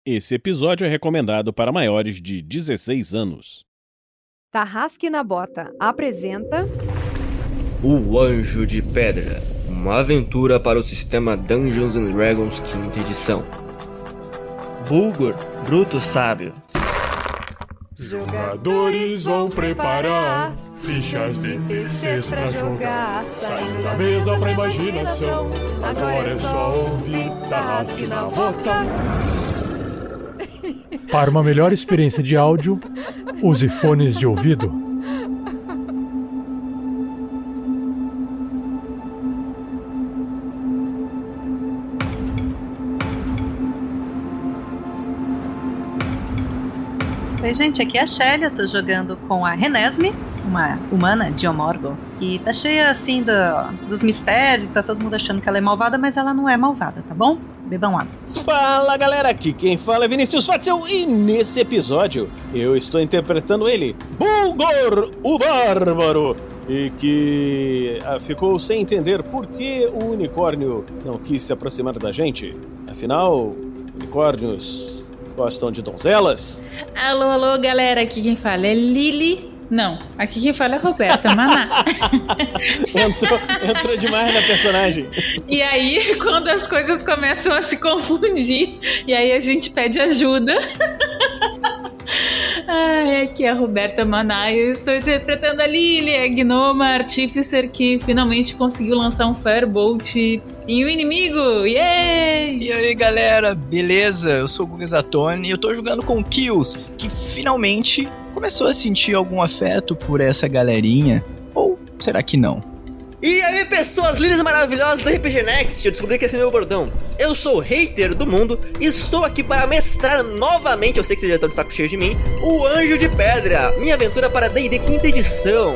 Esse episódio é recomendado para maiores de 16 anos. Tarrasque na Bota apresenta O Anjo de Pedra, uma aventura para o sistema Dungeons & Dragons 5ª edição. Bulgur, bruto sábio. Jogadores vão preparar fichas de terceiros pra jogar, saindo da mesa pra imaginação. Agora é só ouvir Tarrasque na Bota. Para uma melhor experiência de áudio, use fones de ouvido. Oi, gente, aqui é a Shelly, eu tô jogando com a Renesme, uma humana de Omorgol, que tá cheia, assim, dos mistérios, tá todo mundo achando que ela é malvada, mas ela não é malvada, tá bom? Bebam água. Fala galera, aqui quem fala é Vinícius Fatzel e nesse episódio eu estou interpretando ele, Bulgur, o Bárbaro, e que ficou sem entender por que o unicórnio não quis se aproximar da gente. Afinal, unicórnios gostam de donzelas? Alô, galera, aqui quem fala é Lili. Não, aqui quem fala é Roberta Maná. entrou demais na personagem. E aí, quando as coisas começam a se confundir, e aí a gente pede ajuda. Aqui é a Roberta Maná e eu estou interpretando a Lily, a gnoma artíficer que finalmente conseguiu lançar um Firebolt em um inimigo. Yay! E aí galera, beleza? Eu sou o Guga Zatoni e eu tô jogando com o Kills, que finalmente começou a sentir algum afeto por essa galerinha. Ou será que não? E aí pessoas lindas e maravilhosas do RPG Next, eu descobri que esse é meu bordão. Eu sou o hater do mundo e estou aqui para mestrar novamente, eu sei que vocês já estão de saco cheio de mim, o Anjo de Pedra, minha aventura para D&D 5ª edição.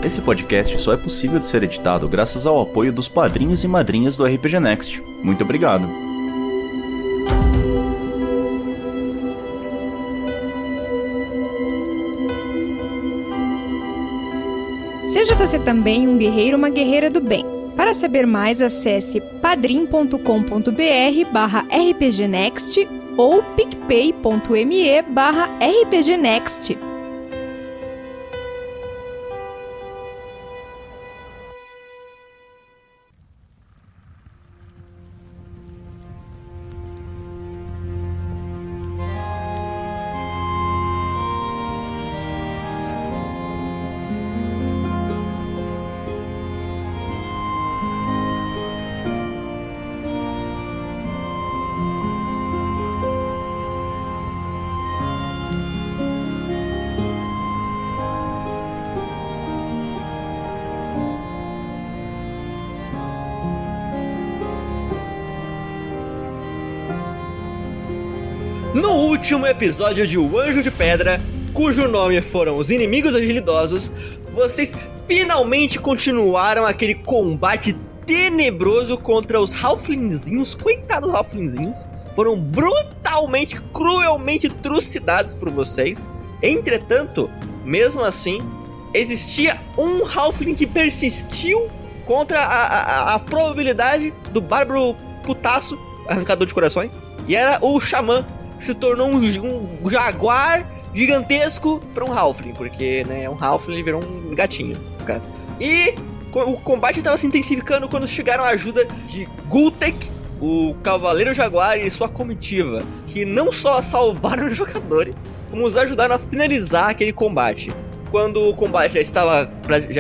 Esse podcast só é possível de ser editado graças ao apoio dos padrinhos e madrinhas do RPG Next. Muito obrigado. Seja você também um guerreiro ou uma guerreira do bem. Para saber mais, acesse padrim.com.br/rpgnext ou picpay.me/rpgnext. No último episódio de O Anjo de Pedra, cujo nome foram Os Inimigos Agilidosos, vocês finalmente continuaram aquele combate tenebroso contra os halflingzinhos, coitados halflingzinhos. Foram brutalmente, cruelmente trucidados por vocês. Entretanto, mesmo assim, existia um halfling que persistiu contra a probabilidade do bárbaro putaço, arrancador de corações, e era o xamã, que se tornou um jaguar gigantesco para um halfling, porque, né, um halfling ele virou um gatinho, no caso. E o combate estava se intensificando quando chegaram a ajuda de Gultek, o Cavaleiro Jaguar e sua comitiva, que não só salvaram os jogadores, como os ajudaram a finalizar aquele combate. Quando o combate já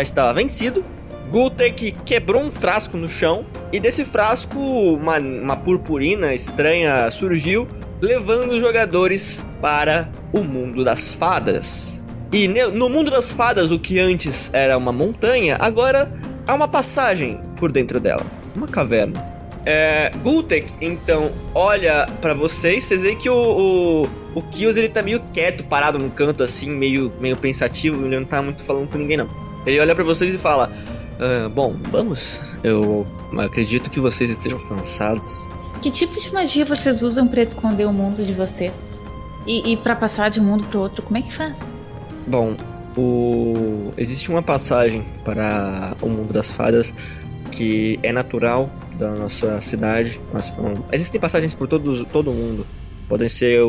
estava vencido, Gultek quebrou um frasco no chão, e desse frasco uma purpurina estranha surgiu, levando os jogadores para o mundo das fadas. E no mundo das fadas, o que antes era uma montanha, agora há uma passagem por dentro dela, uma caverna. Gultek, então, olha pra vocês veem que o Kills, ele tá meio quieto, parado num canto assim, meio pensativo, ele não tá muito falando com ninguém não. Ele olha pra vocês e fala, bom, vamos, eu acredito que vocês estejam cansados. Que tipo de magia vocês usam pra esconder o mundo de vocês? E pra passar de um mundo pro outro, como é que faz? Bom, existe uma passagem para o mundo das fadas que é natural da nossa cidade. Existem passagens por todo mundo. Podem ser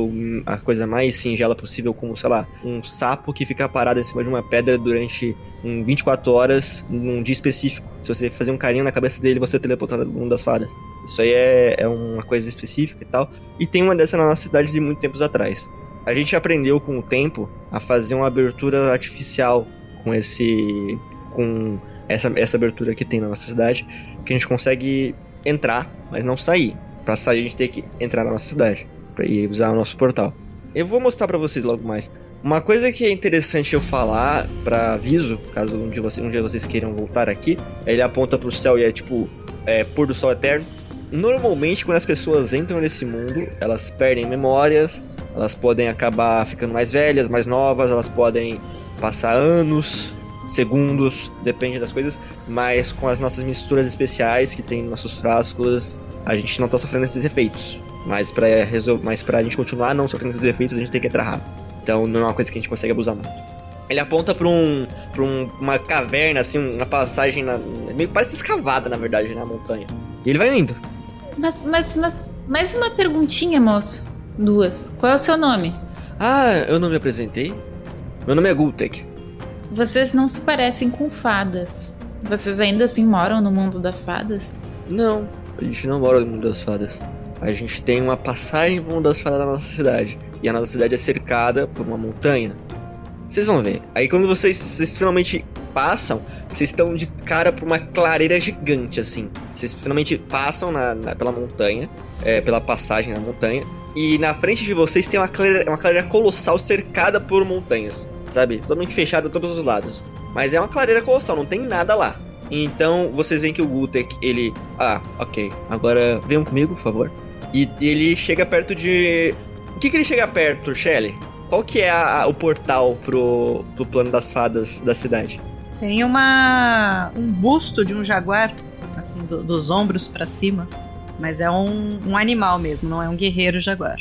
a coisa mais singela possível, como, sei lá, um sapo que fica parado em cima de uma pedra durante 24 horas num dia específico. Se você fazer um carinho na cabeça dele, você é teleportado no mundo das fadas. Isso aí é uma coisa específica e tal. E tem uma dessa na nossa cidade de muito tempos atrás. A gente aprendeu com o tempo a fazer uma abertura artificial com essa abertura que tem na nossa cidade, que a gente consegue entrar, mas não sair. Pra sair a gente tem que entrar na nossa cidade, pra ir usar o nosso portal. Eu vou mostrar pra vocês logo mais. Uma coisa que é interessante eu falar pra aviso, caso um dia vocês queiram voltar aqui, ele aponta pro céu e é tipo, pôr do sol eterno. Normalmente quando as pessoas entram nesse mundo, elas perdem memórias, elas podem acabar ficando mais velhas, mais novas, elas podem passar anos, segundos, depende das coisas, mas com as nossas misturas especiais que tem nos nossos frascos, a gente não tá sofrendo esses efeitos. Mas pra gente continuar não sofrendo esses efeitos, a gente tem que entrar rápido. Então não é uma coisa que a gente consegue abusar muito. Ele aponta pra uma caverna, assim, uma passagem, meio que parece escavada, na verdade, na montanha. E ele vai indo. Mas mais uma perguntinha, moço. 2. Qual é o seu nome? Ah, eu não me apresentei? Meu nome é Gultek. Vocês não se parecem com fadas. Vocês ainda assim moram no mundo das fadas? Não, a gente não mora no mundo das fadas. A gente tem uma passagem pro mundo das fadas na nossa cidade. E a nossa cidade é cercada por uma montanha. Vocês vão ver. Aí quando vocês finalmente passam, vocês estão de cara por uma clareira gigante, assim. Vocês finalmente passam pela montanha, pela passagem na montanha. E na frente de vocês tem uma clareira colossal cercada por montanhas, sabe? Totalmente fechada a todos os lados. Mas é uma clareira colossal, não tem nada lá. Então vocês veem que o Gultek, ele... Ah, ok. Agora venham comigo, por favor. E ele chega perto de... O que ele chega perto, Shelly? Qual que é o portal pro plano das fadas da cidade? Tem um busto de um jaguar, assim, dos ombros pra cima. Mas é um animal mesmo, não é um guerreiro jaguar.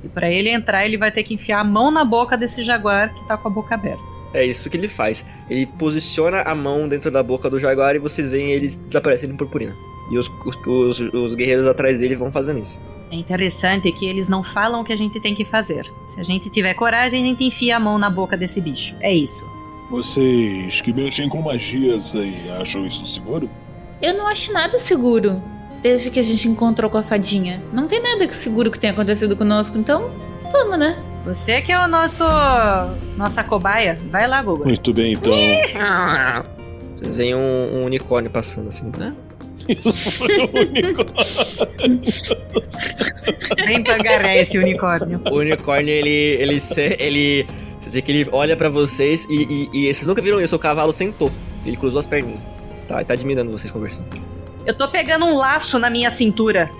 E pra ele entrar, ele vai ter que enfiar a mão na boca desse jaguar que tá com a boca aberta. É isso que ele faz. Ele posiciona a mão dentro da boca do jaguar e vocês veem ele desaparecendo em purpurina. E os guerreiros atrás dele vão fazendo isso. É interessante que eles não falam o que a gente tem que fazer. Se a gente tiver coragem, a gente enfia a mão na boca desse bicho. É isso. Vocês que mexem com magias aí, acham isso seguro? Eu não acho nada seguro. Desde que a gente encontrou com a fadinha. Não tem nada seguro que tenha acontecido conosco, então vamos, né? Você que é o nossa cobaia. Vai lá, Google. Muito bem, então. Vocês veem um unicórnio passando assim, né? Isso foi um unicórnio. Bem pangaré esse unicórnio. O unicórnio, ele vocês veem que ele olha pra vocês e vocês nunca viram isso, o cavalo sentou. Ele cruzou as perninhas. Tá admirando vocês conversando. Eu tô pegando um laço na minha cintura.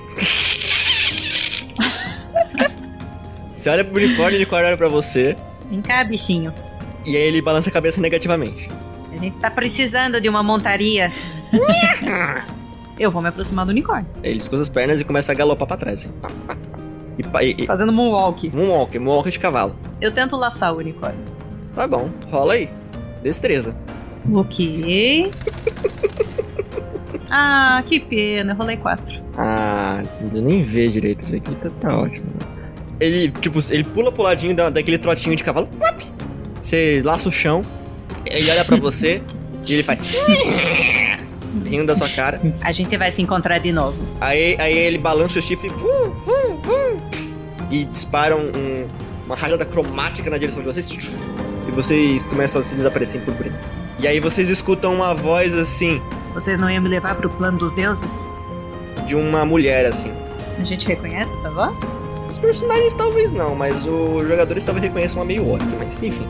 Você olha pro unicórnio, o unicórnio olha pra você. Vem cá, bichinho. E aí ele balança a cabeça negativamente. A gente tá precisando de uma montaria. Eu vou me aproximar do unicórnio. Ele escuta as pernas e começa a galopar pra trás. Assim. Fazendo moonwalk. Moonwalk de cavalo. Eu tento laçar o unicórnio. Tá bom, rola aí. Destreza. Ok. Ah, que pena, eu rolei 4. Ah, eu nem vejo direito isso aqui, tá ótimo. Ele pula pro ladinho daquele trotinho de cavalo. Você laça o chão, ele olha pra você e ele faz... rindo da sua cara. A gente vai se encontrar de novo. Aí ele balança o chifre e dispara uma rajada cromática na direção de vocês. E vocês começam a se desaparecer em purpurina. E aí vocês escutam uma voz assim... Vocês não iam me levar pro plano dos deuses? De uma mulher, assim. A gente reconhece essa voz? Os personagens talvez não, mas os jogadores talvez reconheçam uma meio orc, mas enfim.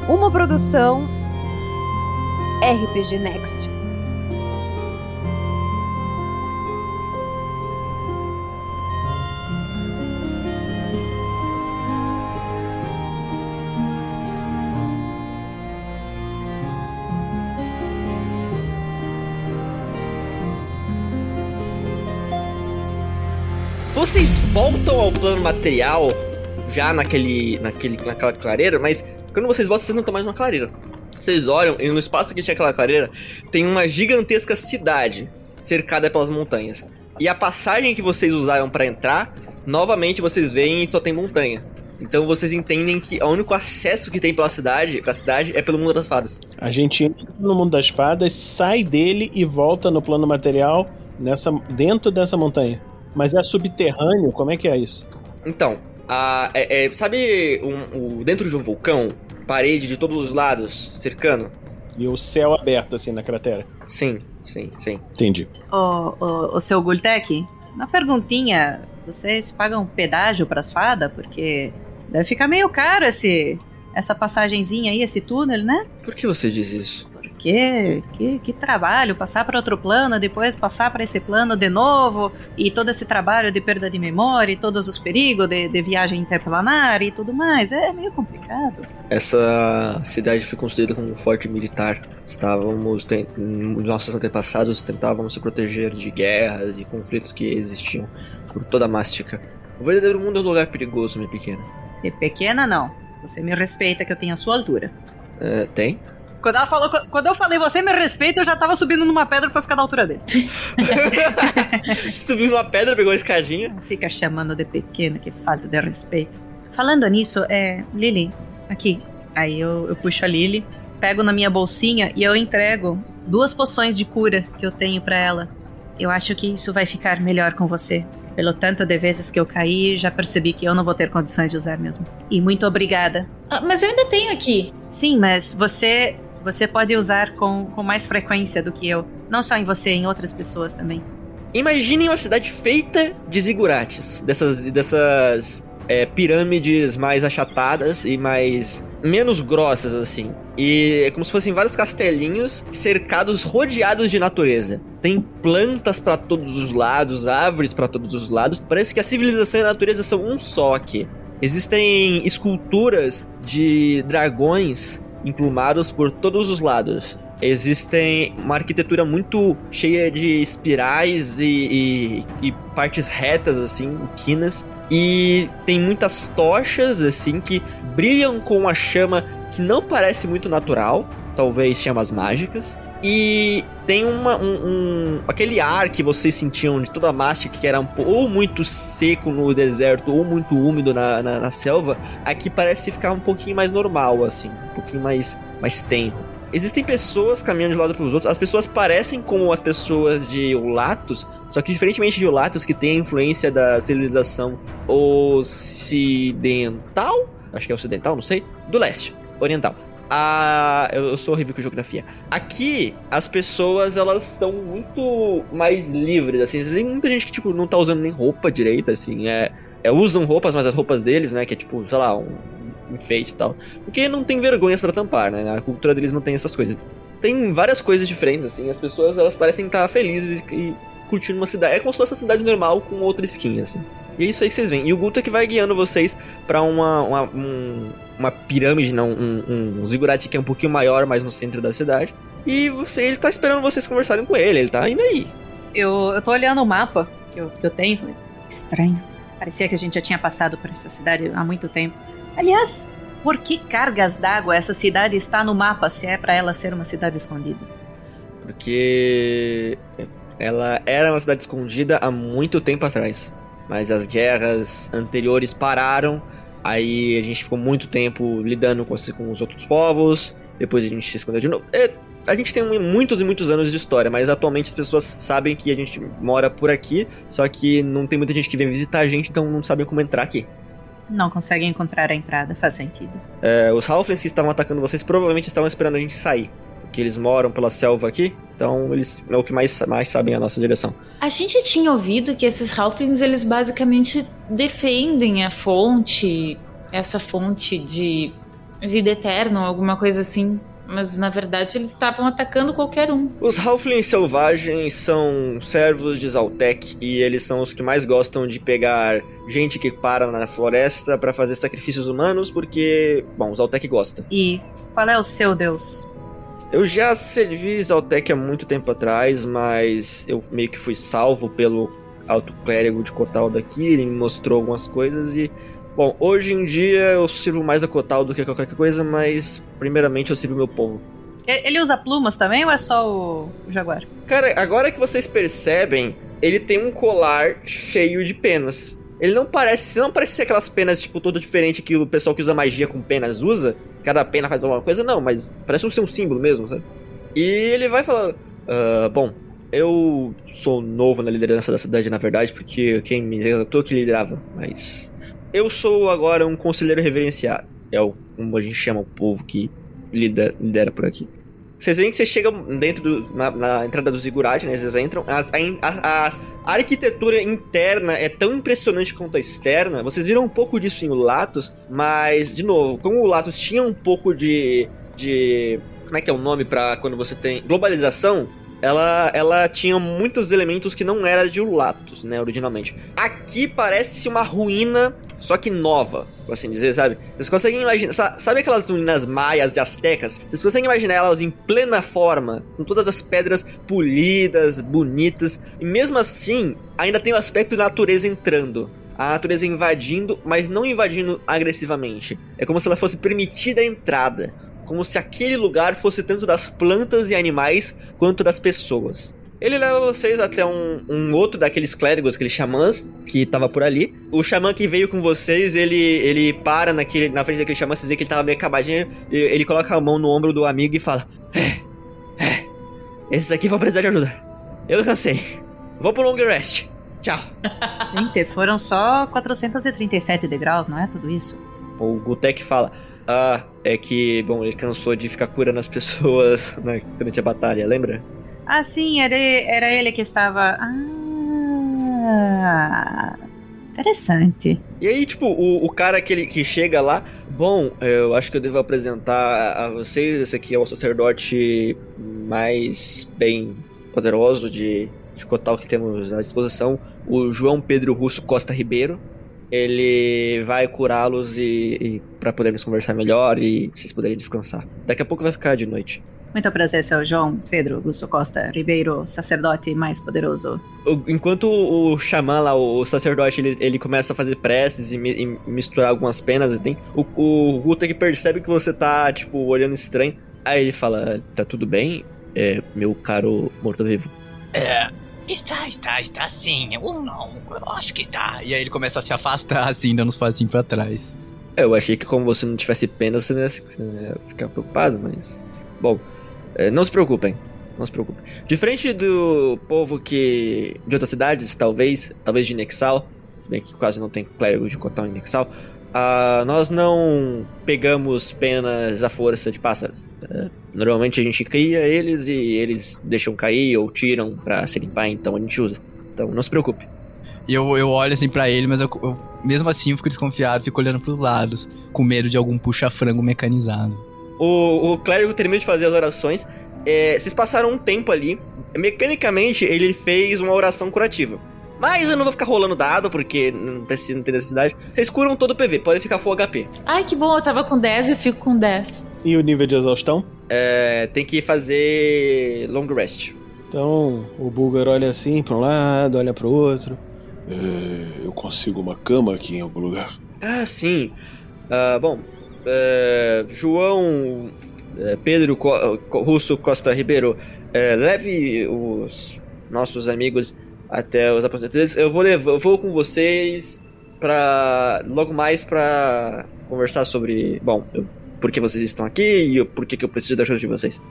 Uma produção RPG Next. Vocês voltam ao plano material, já naquela clareira, mas quando vocês voltam, vocês não estão mais numa clareira. Vocês olham, e no espaço que tinha aquela clareira, tem uma gigantesca cidade cercada pelas montanhas. E a passagem que vocês usaram pra entrar, novamente vocês veem e só tem montanha. Então vocês entendem que o único acesso que tem pra cidade é pelo mundo das fadas. A gente entra no mundo das fadas, sai dele e volta no plano material dentro dessa montanha. Mas é subterrâneo? Como é que é isso? Então, sabe dentro de um vulcão, parede de todos os lados, cercando? E o céu aberto, assim, na cratera? Sim. Entendi. O seu Gultek, uma perguntinha. Vocês pagam pedágio pras fadas? Porque deve ficar meio caro essa passagenzinha aí, esse túnel, né? Por que você diz isso? Porque que trabalho, passar para outro plano, depois passar para esse plano de novo, e todo esse trabalho de perda de memória, e todos os perigos de viagem interplanar e tudo mais, é meio complicado. Essa cidade foi construída como um forte militar. Nossos antepassados tentavam se proteger de guerras e conflitos que existiam por toda a Mástica. O verdadeiro mundo é um lugar perigoso, minha pequena. E pequena não, você me respeita que eu tenho a sua altura. Tem? Quando eu falei você me respeita, eu já tava subindo numa pedra pra ficar na altura dele. Subiu numa pedra, pegou a escadinha. Fica chamando de pequena, que falta de respeito. Falando nisso, Lily, aqui. Aí eu puxo a Lily, pego na minha bolsinha e eu entrego 2 poções de cura que eu tenho pra ela. Eu acho que isso vai ficar melhor com você. Pelo tanto de vezes que eu caí, já percebi que eu não vou ter condições de usar mesmo. E muito obrigada. Mas eu ainda tenho aqui. Sim, mas você pode usar com mais frequência do que eu. Não só em você, em outras pessoas também. Imaginem uma cidade feita de zigurates. Dessas pirâmides mais achatadas e menos grossas, assim. E é como se fossem vários castelinhos cercados, rodeados de natureza. Tem plantas pra todos os lados, árvores pra todos os lados. Parece que a civilização e a natureza são um só aqui. Existem esculturas de dragões emplumados por todos os lados. Existem uma arquitetura muito cheia de espirais e partes retas, assim, quinas. E tem muitas tochas, assim, que brilham com uma chama que não parece muito natural. Talvez chamas mágicas. E tem aquele ar que vocês sentiam de toda a Mástica, que era ou muito seco no deserto, ou muito úmido na selva. Aqui parece ficar um pouquinho mais normal, assim. Um pouquinho mais tenro. Existem pessoas caminhando de um lado para os outros. As pessoas parecem como as pessoas de Ulatos, só que diferentemente de Ulatos, que tem a influência da civilização ocidental, acho que é ocidental, não sei, do leste, oriental. Eu sou horrível com geografia. Aqui, as pessoas, elas estão muito mais livres, assim. Tem muita gente que, tipo, não tá usando nem roupa direita, assim. Usam roupas, mas as roupas deles, né, que é tipo, sei lá, um enfeite e tal. Porque não tem vergonhas pra tampar, né? A cultura deles não tem essas coisas. Tem várias coisas diferentes, assim. As pessoas, elas parecem estar felizes e curtindo uma cidade. É como se fosse uma cidade normal com outra skin, assim. E é isso aí que vocês veem. E o Guta que vai guiando vocês pra uma pirâmide, não, um zigurate que é um pouquinho maior, mais no centro da cidade. E ele tá esperando vocês conversarem com ele tá indo aí. Eu tô olhando o mapa que eu tenho, falei, estranho. Parecia que a gente já tinha passado por essa cidade há muito tempo. Aliás, por que cargas d'água essa cidade está no mapa, se é pra ela ser uma cidade escondida? Porque ela era uma cidade escondida há muito tempo atrás. Mas as guerras anteriores pararam. Aí a gente ficou muito tempo lidando com os outros povos. Depois a gente se escondeu de novo. A gente tem muitos e muitos anos de história, mas atualmente as pessoas sabem que a gente mora por aqui. Só que não tem muita gente que vem visitar a gente, então não sabem como entrar aqui. Não conseguem encontrar a entrada, faz sentido. Os Halflings que estavam atacando vocês provavelmente estavam esperando a gente sair. Porque eles moram pela selva aqui, então eles é o que mais sabem a nossa direção. A gente tinha ouvido que esses Halflings, eles basicamente defendem a fonte, essa fonte de vida eterna, alguma coisa assim. Mas na verdade eles estavam atacando qualquer um. Os Halflings selvagens são servos de Zaltek e eles são os que mais gostam de pegar gente que para na floresta pra fazer sacrifícios humanos, porque, bom, o Zaltek gosta. E qual é o seu deus? Eu já servi Zaltek há muito tempo atrás, mas eu meio que fui salvo pelo alto clérigo de Kotal daqui, ele me mostrou algumas coisas e... Bom, hoje em dia eu sirvo mais a Kotal do que qualquer coisa, mas primeiramente eu sirvo meu povo. Ele usa plumas também ou é só o jaguar? Cara, agora que vocês percebem, ele tem um colar cheio de penas. Ele não parece ser aquelas penas, tipo, toda diferente que o pessoal que usa magia com penas usa. Cada pena faz alguma coisa, não, mas parece ser um símbolo mesmo, sabe? E ele vai falando, bom, eu sou novo na liderança da cidade, na verdade, porque quem me executou que liderava, mas... Eu sou agora um conselheiro reverenciado. É como a gente chama o povo que lidera por aqui. Vocês veem que vocês chegam na entrada do Ziggurat, né? Vocês entram. A arquitetura interna é tão impressionante quanto a externa. Vocês viram um pouco disso em Ulatus, mas, de novo, como o Ulatus tinha um pouco de como é que é o nome pra quando você tem globalização? Ela tinha muitos elementos que não era de Ulatus, né, originalmente. Aqui parece uma ruína, só que nova, por assim dizer, sabe? Vocês conseguem imaginar, sabe aquelas ruínas maias e astecas? Vocês conseguem imaginar elas em plena forma, com todas as pedras polidas, bonitas, e mesmo assim, ainda tem o aspecto da natureza entrando. A natureza invadindo, mas não invadindo agressivamente. É como se ela fosse permitida a entrada. Como se aquele lugar fosse tanto das plantas e animais quanto das pessoas. Ele leva vocês até um outro daqueles clérigos, aqueles xamãs, que tava por ali. O xamã que veio com vocês, ele para na frente daquele xamã, vocês veem que ele tava meio acabadinho. Ele coloca a mão no ombro do amigo e fala: esses aqui vão precisar de ajuda. Eu cansei. Vou pro long rest. Tchau. Gente, foram só 437 degraus, não é tudo isso? O Gutek fala: é que, bom, ele cansou de ficar curando as pessoas durante a batalha, lembra? Ah, sim, era ele que estava... interessante. E aí, tipo, o cara que chega lá... Bom, eu acho que eu devo apresentar a vocês. Esse aqui é o sacerdote mais bem poderoso de Kotal que temos à disposição. O João Pedro Russo Costa Ribeiro. Ele vai curá-los e para podermos conversar melhor e vocês poderem descansar. Daqui a pouco vai ficar de noite. Muito prazer, seu João Pedro Russo Costa Ribeiro, sacerdote mais poderoso. Enquanto o xamã lá, o sacerdote, ele começa a fazer preces e misturar algumas penas, assim, o Gutek percebe que você tá, tipo, olhando estranho. Aí ele fala: tá tudo bem, meu caro morto-vivo? Está sim. Eu acho que está. E aí ele começa a se afastar, assim, dando uns passinhos pra trás. Eu achei que como você não tivesse pena, você não ia ficar preocupado, mas... Bom, não se preocupem. Não se preocupem. Diferente do povo de outras cidades, talvez de Nexal, se bem que quase não tem clérigo de Kotal em Nexal, nós não pegamos penas à força de pássaros. Normalmente a gente cria eles e eles deixam cair ou tiram pra se limpar, então a gente usa. Então não se preocupe. E eu olho assim pra ele, mas eu mesmo assim eu fico desconfiado, fico olhando pros lados, com medo de algum puxa-frango mecanizado. O clérigo termina de fazer as orações. Vocês passaram um tempo ali. Mecanicamente ele fez uma oração curativa. Mas eu não vou ficar rolando dado, porque não ter necessidade. Vocês curam todo o PV, podem ficar full HP. Ai, que bom, eu tava com 10 e fico com 10. E o nível de exaustão? Tem que fazer long rest. Então, o Bulgar olha assim pra um lado, olha pro outro. Eu consigo uma cama aqui em algum lugar? Ah, sim. Bom, João Pedro Russo Costa Ribeiro, leve os nossos amigos até os aposentos. Eu vou com vocês logo mais pra conversar sobre, bom, por que vocês estão aqui e por que eu preciso da ajuda de vocês.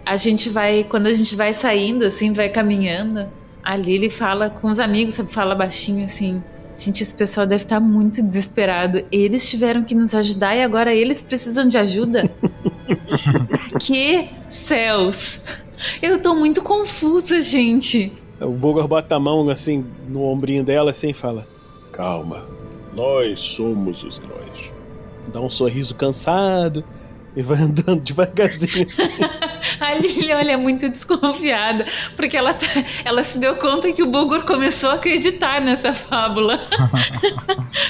A gente vai, quando a gente vai saindo, assim, vai caminhando, a Lily fala com os amigos, sabe, fala baixinho assim: gente, esse pessoal deve estar muito desesperado. Eles tiveram que nos ajudar e agora eles precisam de ajuda? Que céus! Eu tô muito confusa, gente. O Bulgar bota a mão assim no ombrinho dela assim e fala: calma, nós somos os heróis. Dá um sorriso cansado e vai andando devagarzinho assim. A Lily, olha, é muito desconfiada, porque ela se deu conta que o Bulgur começou a acreditar nessa fábula.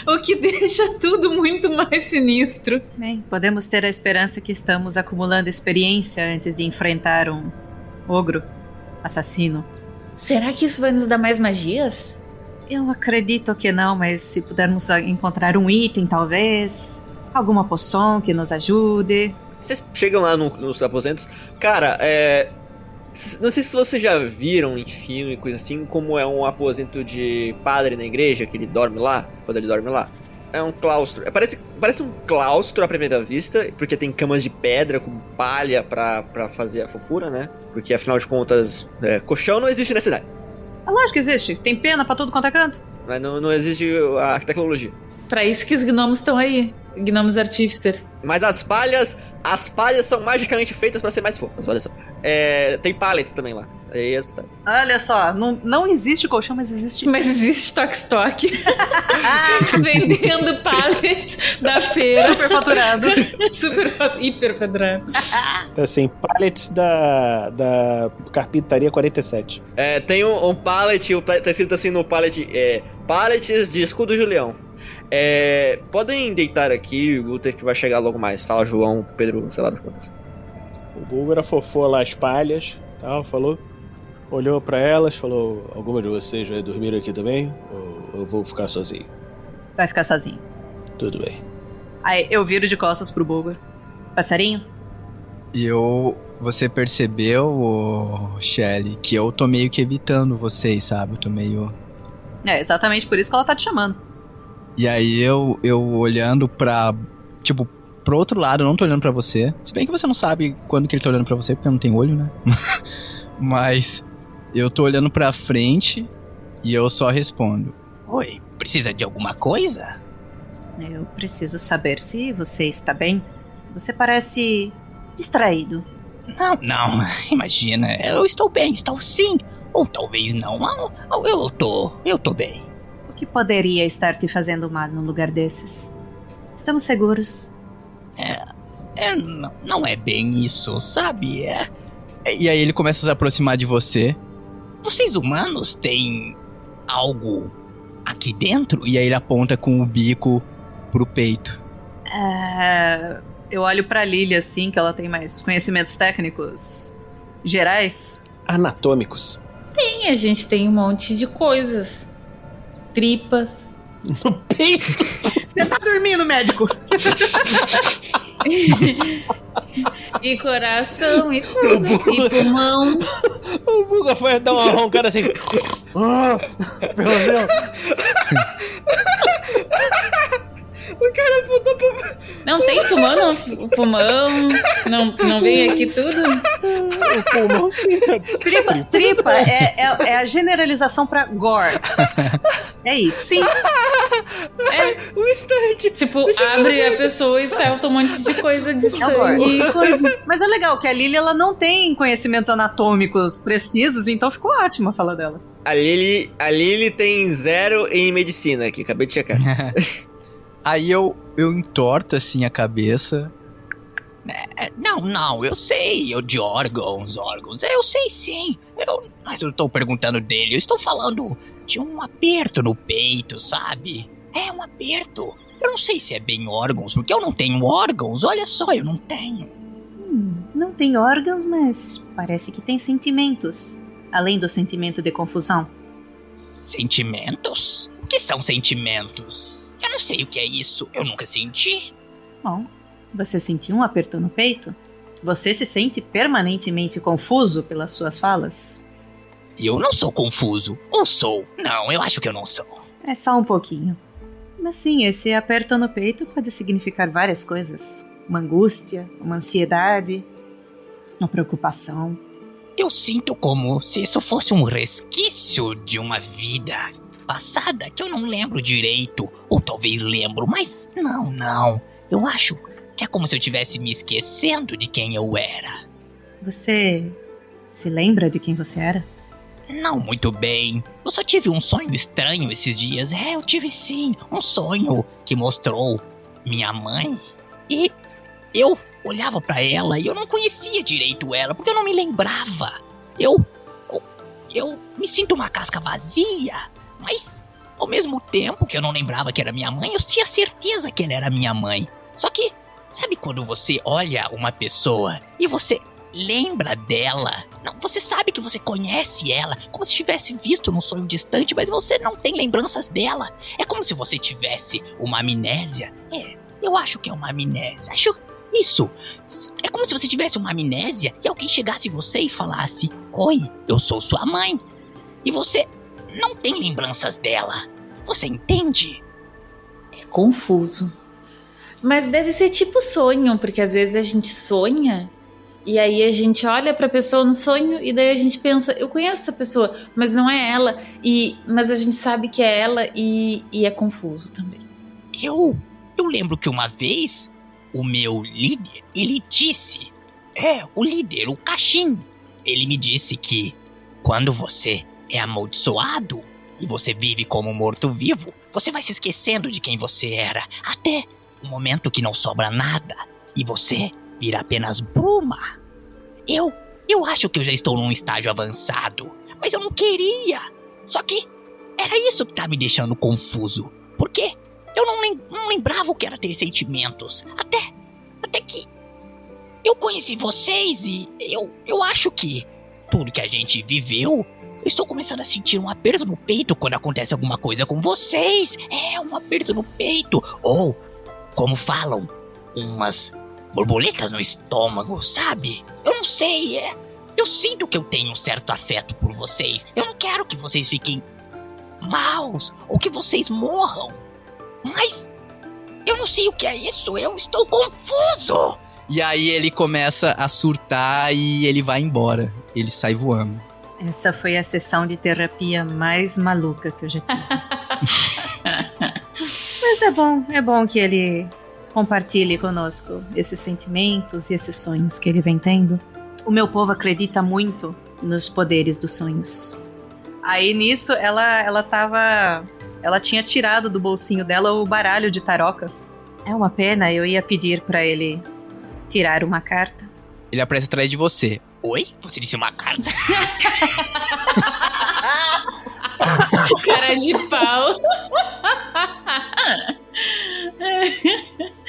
O que deixa tudo muito mais sinistro. Bem, podemos ter a esperança que estamos acumulando experiência antes de enfrentar um ogro assassino. Será que isso vai nos dar mais magias? Eu acredito que não, mas se pudermos encontrar um item, talvez. Alguma poção que nos ajude. Vocês chegam lá nos aposentos. Cara, não sei se vocês já viram em filme, coisa assim, como é um aposento de padre na igreja, que ele dorme lá, quando ele dorme lá. É um claustro. Parece um claustro à primeira vista, porque tem camas de pedra com palha pra fazer a fofura, né? Porque afinal de contas, colchão não existe na cidade. É lógico que existe. Tem pena pra tudo quanto é canto. Mas não existe a tecnologia. Pra isso que os gnomos estão aí. Gnomos artíficos. Mas as palhas são magicamente feitas pra ser mais fofas, olha só. Tem pallets também lá. Aí Olha só, não existe colchão, mas existe... Mas existe toque-toque. Vendendo pallet da feira. Super faturado. Hiper faturado. Tá assim, pallets da Carpintaria 47. Tem um pallet, tá escrito assim no pallet, pallets de escudo Julião. Podem deitar aqui, o Guter que vai chegar logo mais. Fala João, Pedro, sei lá das contas. O Bulgar afofou lá as palhas, tal, falou, olhou pra elas, falou, alguma de vocês vai dormir aqui também? Ou eu vou ficar sozinho? Vai ficar sozinho. Tudo bem. Aí eu viro de costas pro Bulgar. Passarinho? Você percebeu, Shelly, que eu tô meio que evitando vocês, sabe? Eu tô meio... É exatamente por isso que ela tá te chamando. E aí eu olhando pro outro lado, eu não tô olhando pra você. Se bem que você não sabe quando que ele tá olhando pra você, porque não tem olho, né? Mas eu tô olhando pra frente e eu só respondo. Oi, precisa de alguma coisa? Eu preciso saber se você está bem. Você parece distraído. Não, imagina. Eu estou bem, estou sim. Ou talvez não. Eu tô bem. O que poderia estar te fazendo mal num lugar desses? Estamos seguros? Não é bem isso, sabe? E aí ele começa a se aproximar de você. Vocês humanos têm algo aqui dentro? E aí ele aponta com o bico pro peito. Eu olho pra Lily assim, que ela tem mais conhecimentos técnicos gerais. Anatômicos. A gente tem um monte de coisas. Tripas. No peito? Você tá dormindo, médico? E coração e tudo. E pulmão. O Buga foi dar uma roncada assim. Pelo Deus. O cara apontou pro... Não tem pulmão, não? O pulmão não vem aqui tudo? O pulmão sim. Tripa é a generalização pra gore. É isso, sim. Um instante. Tipo, abre a pessoa e solta um monte de coisa de sangue. Mas é legal que a Lily, ela não tem conhecimentos anatômicos precisos, então ficou ótima a fala dela. A Lily tem 0 em medicina aqui, acabei de checar. Aí eu entorto assim a cabeça. Não, eu sei, de órgãos, eu sei sim. Mas eu tô perguntando dele, eu estou falando de um aperto no peito, sabe? É um aperto. Eu não sei se é bem órgãos, porque eu não tenho órgãos, olha só, eu não tenho. Não tem órgãos, mas parece que tem sentimentos. Além do sentimento de confusão. Sentimentos? O que são sentimentos? Eu não sei o que é isso, eu nunca senti. Bom, você sentiu um aperto no peito? Você se sente permanentemente confuso pelas suas falas? Eu não sou confuso. Ou sou? Não, eu acho que eu não sou. É só um pouquinho. Mas sim, esse aperto no peito pode significar várias coisas. Uma angústia, uma ansiedade, uma preocupação. Eu sinto como se isso fosse um resquício de uma vida passada que eu não lembro direito. Ou talvez lembro, mas não. Eu acho que é como se eu estivesse me esquecendo de quem eu era. Você se lembra de quem você era? Não muito bem. Eu só tive um sonho estranho esses dias. Eu tive sim. Um sonho que mostrou minha mãe. E eu olhava pra ela e eu não conhecia direito ela, porque eu não me lembrava. Eu me sinto uma casca vazia. Mas, ao mesmo tempo que eu não lembrava que era minha mãe, eu tinha certeza que ela era minha mãe. Só que, sabe quando você olha uma pessoa e você lembra dela. Não, você sabe que você conhece ela, como se tivesse visto num sonho distante, mas você não tem lembranças dela. É como se você tivesse uma amnésia. Eu acho que é uma amnésia. Acho isso. É como se você tivesse uma amnésia e alguém chegasse em você e falasse: oi, eu sou sua mãe. E você não tem lembranças dela. Você entende? É confuso. Mas deve ser tipo sonho, porque às vezes a gente sonha e aí a gente olha pra pessoa no sonho e daí a gente pensa, eu conheço essa pessoa, mas não é ela, mas a gente sabe que é ela e é confuso também. Eu lembro que uma vez o meu líder, ele disse, o líder, o Caxim, ele me disse que quando você é amaldiçoado e você vive como morto-vivo, você vai se esquecendo de quem você era, até o momento que não sobra nada e você vira apenas bruma. Eu acho que eu já estou num estágio avançado, mas eu não queria. Só que era isso que tá me deixando confuso, porque eu não lembrava o que era ter sentimentos, até que eu conheci vocês e eu acho que tudo que a gente viveu, eu estou começando a sentir um aperto no peito quando acontece alguma coisa com vocês. Um aperto no peito, ou como falam, umas borboletas no estômago, sabe? Eu não sei, eu sinto que eu tenho um certo afeto por vocês. Eu não quero que vocês fiquem maus ou que vocês morram. Mas eu não sei o que é isso, eu estou confuso. E aí ele começa a surtar e ele vai embora. Ele sai voando. Essa foi a sessão de terapia mais maluca que eu já tive. Mas é bom que ele compartilhe conosco esses sentimentos e esses sonhos que ele vem tendo. O meu povo acredita muito nos poderes dos sonhos. Aí nisso ela tinha tirado do bolsinho dela o baralho de taroca. É uma pena, eu ia pedir pra ele tirar uma carta. Ele aparece atrás de você. Oi? Você disse uma carta? Cara de pau.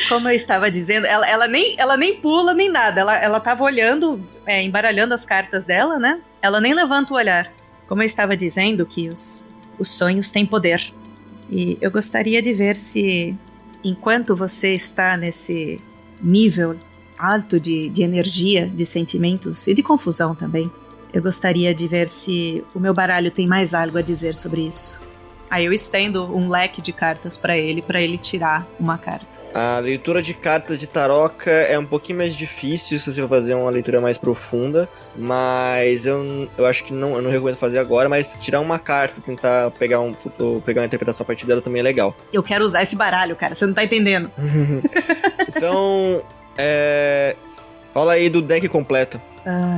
Como eu estava dizendo, ela nem pula nem nada. Ela tava olhando, embaralhando as cartas dela, né? Ela nem levanta o olhar. Como eu estava dizendo, que os sonhos têm poder. E eu gostaria de ver se, enquanto você está nesse nível alto de energia, de sentimentos e de confusão também, eu gostaria de ver se o meu baralho tem mais algo a dizer sobre isso. Aí eu estendo um leque de cartas pra ele tirar uma carta. A leitura de cartas de taroca é um pouquinho mais difícil se você for fazer uma leitura mais profunda, mas eu acho que eu não recomendo fazer agora, mas tirar uma carta, tentar pegar uma interpretação a partir dela também é legal. Eu quero usar esse baralho, cara, você não tá entendendo. Então, fala aí do deck completo.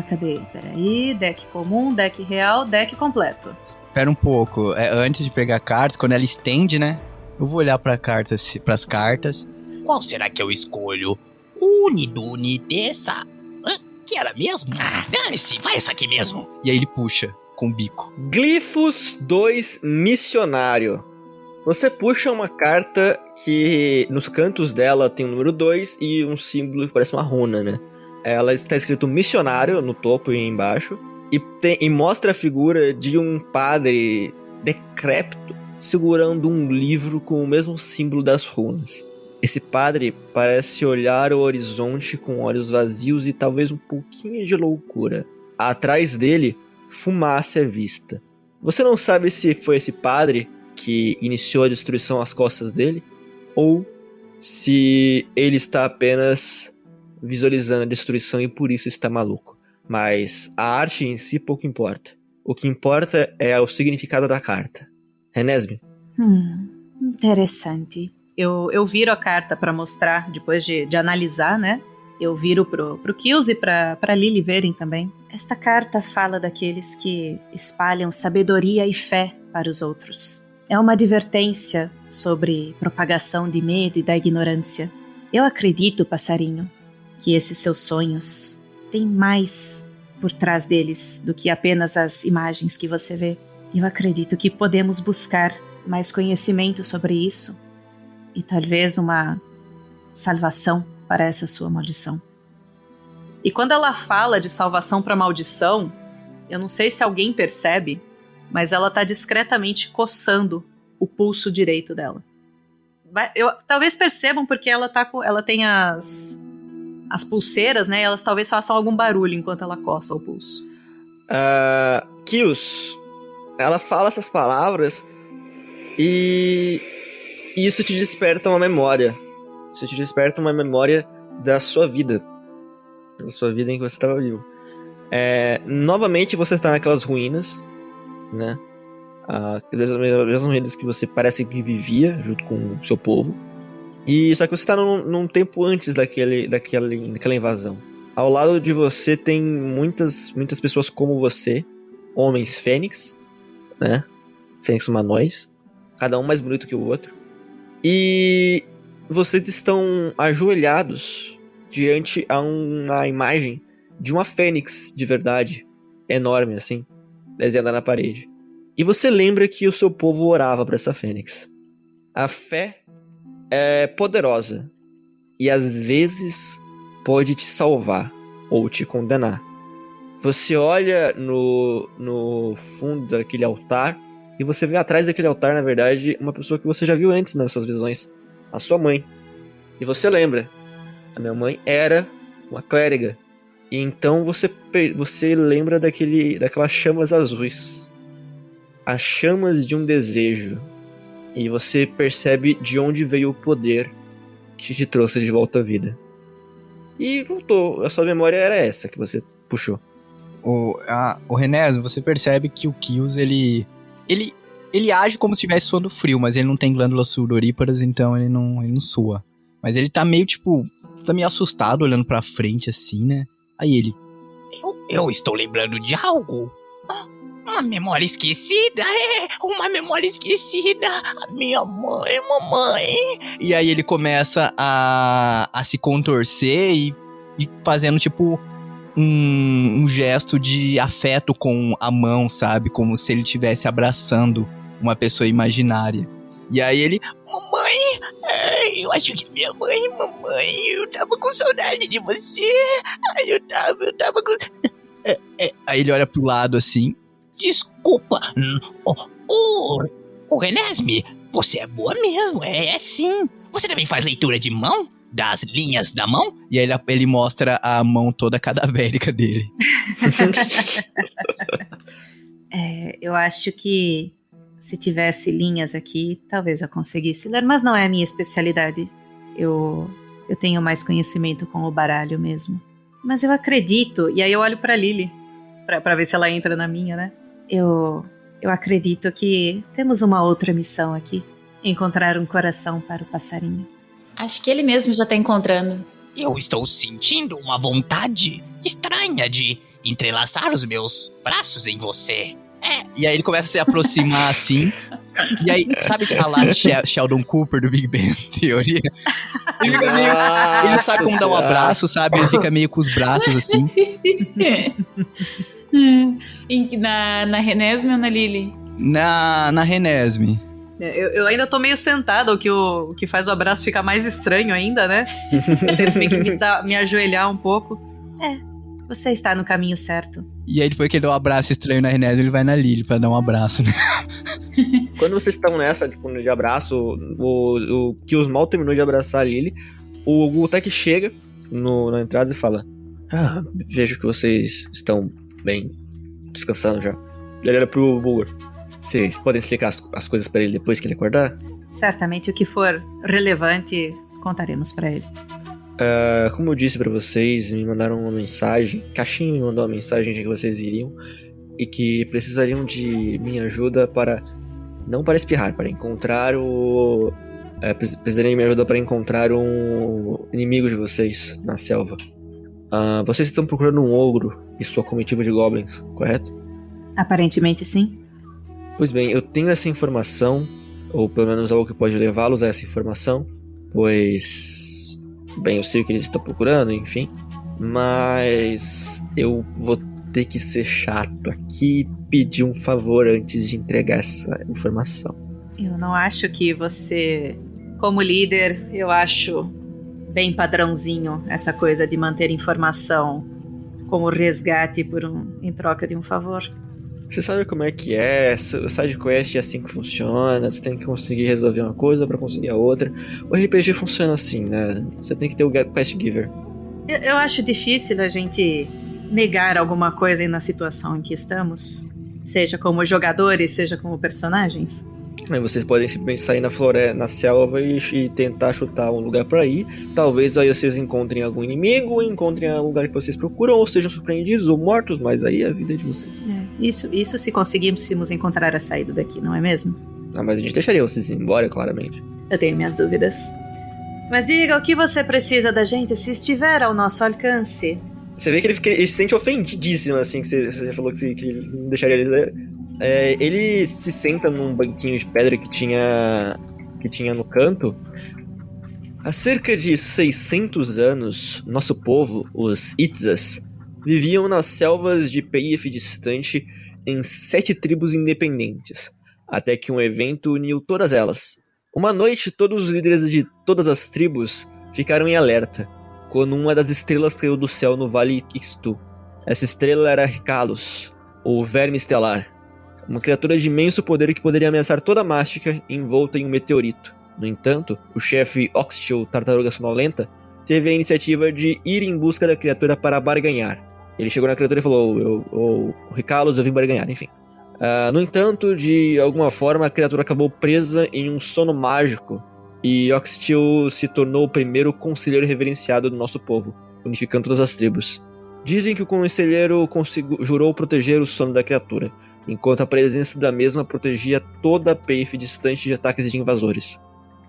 Cadê? Peraí, deck comum, deck real, deck completo. Espera um pouco, antes de pegar a carta, quando ela estende, né? Eu vou olhar pras cartas. Qual será que eu escolho? Unidune dessa... Que era mesmo? Dane-se, vai essa aqui mesmo. E aí ele puxa com o bico. Glifos 2 Missionário. Você puxa uma carta que nos cantos dela tem o número 2 e um símbolo que parece uma runa, né? Ela está escrito missionário no topo e embaixo. E mostra a figura de um padre decrépito segurando um livro com o mesmo símbolo das runas. Esse padre parece olhar o horizonte com olhos vazios e talvez um pouquinho de loucura. Atrás dele, fumaça é vista. Você não sabe se foi esse padre que iniciou a destruição às costas dele, ou se ele está apenas visualizando a destruição e por isso está maluco. Mas a arte em si pouco importa. O que importa é o significado da carta. Renesme? Interessante. Eu viro a carta pra mostrar, depois de analisar, né? Eu viro pro Kills e pra Lily verem também. Esta carta fala daqueles que espalham sabedoria e fé para os outros. É uma advertência sobre propagação de medo e da ignorância. Eu acredito, passarinho, que esses seus sonhos têm mais por trás deles do que apenas as imagens que você vê. Eu acredito que podemos buscar mais conhecimento sobre isso e talvez uma salvação para essa sua maldição. E quando ela fala de salvação para maldição, eu não sei se alguém percebe, mas ela tá discretamente coçando o pulso direito dela. Talvez percebam porque ela tem as pulseiras, né? Elas talvez façam algum barulho enquanto ela coça o pulso. Kios, ela fala essas palavras e isso te desperta uma memória. Isso te desperta uma memória da sua vida. Da sua vida em que você estava vivo. Novamente você está naquelas ruínas, né? Aquelas mesmas ruínas que você parece que vivia junto com o seu povo. E só que você está num tempo antes daquela invasão. Ao lado de você tem muitas pessoas como você, homens fênix, né? Fênix humanoides, cada um mais bonito que o outro. E vocês estão ajoelhados diante a uma imagem de uma fênix de verdade, enorme assim, desenhada na parede. E você lembra que o seu povo orava para essa fênix. A fé é poderosa e às vezes pode te salvar ou te condenar. Você olha no fundo daquele altar e você vê atrás daquele altar, na verdade, uma pessoa que você já viu antes nas suas visões, a sua mãe. E você lembra, a minha mãe era uma clériga. E então você lembra daquelas chamas azuis, as chamas de um desejo. E você percebe de onde veio o poder que te trouxe de volta à vida. E voltou, a sua memória era essa que você puxou. O Renésio, você percebe que o Kios, ele age como se estivesse suando frio, mas ele não tem glândulas sudoríparas, então ele não sua. Mas ele tá meio, tá meio assustado, olhando pra frente, assim, né? Aí ele... Eu estou lembrando de algo. Uma memória esquecida, uma memória esquecida. A minha mãe, mamãe. E aí ele começa a se contorcer e fazendo, um gesto de afeto com a mão, sabe? Como se ele estivesse abraçando uma pessoa imaginária. E aí ele... Mamãe, eu acho que minha mãe, mamãe, eu tava com saudade de você. Eu tava com... Aí ele olha pro lado assim. Desculpa. O Renesme, você é boa mesmo, é sim. Você também faz leitura de mão? Das linhas da mão? E aí ele mostra a mão toda cadavérica dele. Eu acho que se tivesse linhas aqui, talvez eu conseguisse ler, mas não é a minha especialidade. Eu tenho mais conhecimento com o baralho mesmo. Mas eu acredito, e aí eu olho pra Lily, pra ver se ela entra na minha, né? Eu acredito que temos uma outra missão aqui. Encontrar um coração para o passarinho. Acho que ele mesmo já tá encontrando. Eu estou sentindo uma vontade estranha de entrelaçar os meus braços em você. E aí ele começa a se aproximar assim. E aí, sabe a lá Sheldon Cooper do Big Bang Theory? Ele fica meio... Ele não sabe como dar um abraço, sabe? Ele fica meio com os braços assim. Na Renesme ou na Lily? Na Renesme. Eu ainda tô meio sentada, o que faz o abraço ficar mais estranho ainda, né? Eu tento meio que me ajoelhar um pouco. Você está no caminho certo. E aí depois que ele dá um abraço estranho na Renesme, ele vai na Lily pra dar um abraço, né? Quando vocês estão nessa, de abraço, o Kios mal terminou de abraçar a Lily, o Gultek chega na entrada e fala: vejo que vocês estão bem, descansando já. Ele olha pro Bulgur. Vocês podem explicar as coisas pra ele depois que ele acordar? Certamente o que for relevante, contaremos pra ele. Como eu disse pra vocês, me mandaram uma mensagem, Caixinha me mandou uma mensagem de que vocês iriam e que precisariam de minha ajuda não para espirrar, para encontrar precisariam de minha ajuda para encontrar um inimigo de vocês na selva. Vocês estão procurando um ogro e sua comitiva de goblins, correto? Aparentemente sim. Pois bem, eu tenho essa informação, ou pelo menos algo que pode levá-los a essa informação, pois... Bem, eu sei o que eles estão procurando, enfim. Mas eu vou ter que ser chato aqui e pedir um favor antes de entregar essa informação. Eu não acho que você, como líder, eu acho bem padrãozinho essa coisa de manter informação como resgate em troca de um favor. Você sabe como é que é, o side quest é assim que funciona, você tem que conseguir resolver uma coisa pra conseguir a outra. O RPG funciona assim, né? Você tem que ter o quest giver. Eu acho difícil a gente negar alguma coisa na situação em que estamos, seja como jogadores, seja como personagens. Vocês podem simplesmente sair na floresta, na selva e tentar chutar um lugar pra ir. Talvez aí vocês encontrem algum inimigo, encontrem o lugar que vocês procuram, ou sejam surpreendidos ou mortos, mas aí é a vida de vocês. Isso se conseguíssemos encontrar a saída daqui, não é mesmo? Mas a gente deixaria vocês ir embora, claramente. Eu tenho minhas dúvidas. Mas diga o que você precisa da gente se estiver ao nosso alcance. Você vê que ele se sente ofendidíssimo, assim, que você falou que ele não deixaria eles... ele se senta num banquinho de pedra que tinha no canto. Há cerca de 600 anos, nosso povo, os Itzas, viviam nas selvas de Peif distante em 7 tribos independentes, até que um evento uniu todas elas. Uma noite, todos os líderes de todas as tribos ficaram em alerta, quando uma das estrelas caiu do céu no Vale Ixtu. Essa estrela era Ricalos, ou Verme Estelar, uma criatura de imenso poder que poderia ameaçar toda a Mástica envolta em um meteorito. No entanto, o chefe Oxtil, Tartaruga Sonolenta, teve a iniciativa de ir em busca da criatura para barganhar. Ele chegou na criatura e falou, Ricalos, eu vim barganhar, enfim. No entanto, de alguma forma, a criatura acabou presa em um sono mágico, e Oxtil se tornou o primeiro conselheiro reverenciado do nosso povo, unificando todas as tribos. Dizem que o conselheiro jurou proteger o sono da criatura, enquanto a presença da mesma protegia toda a Peif distante de ataques de invasores.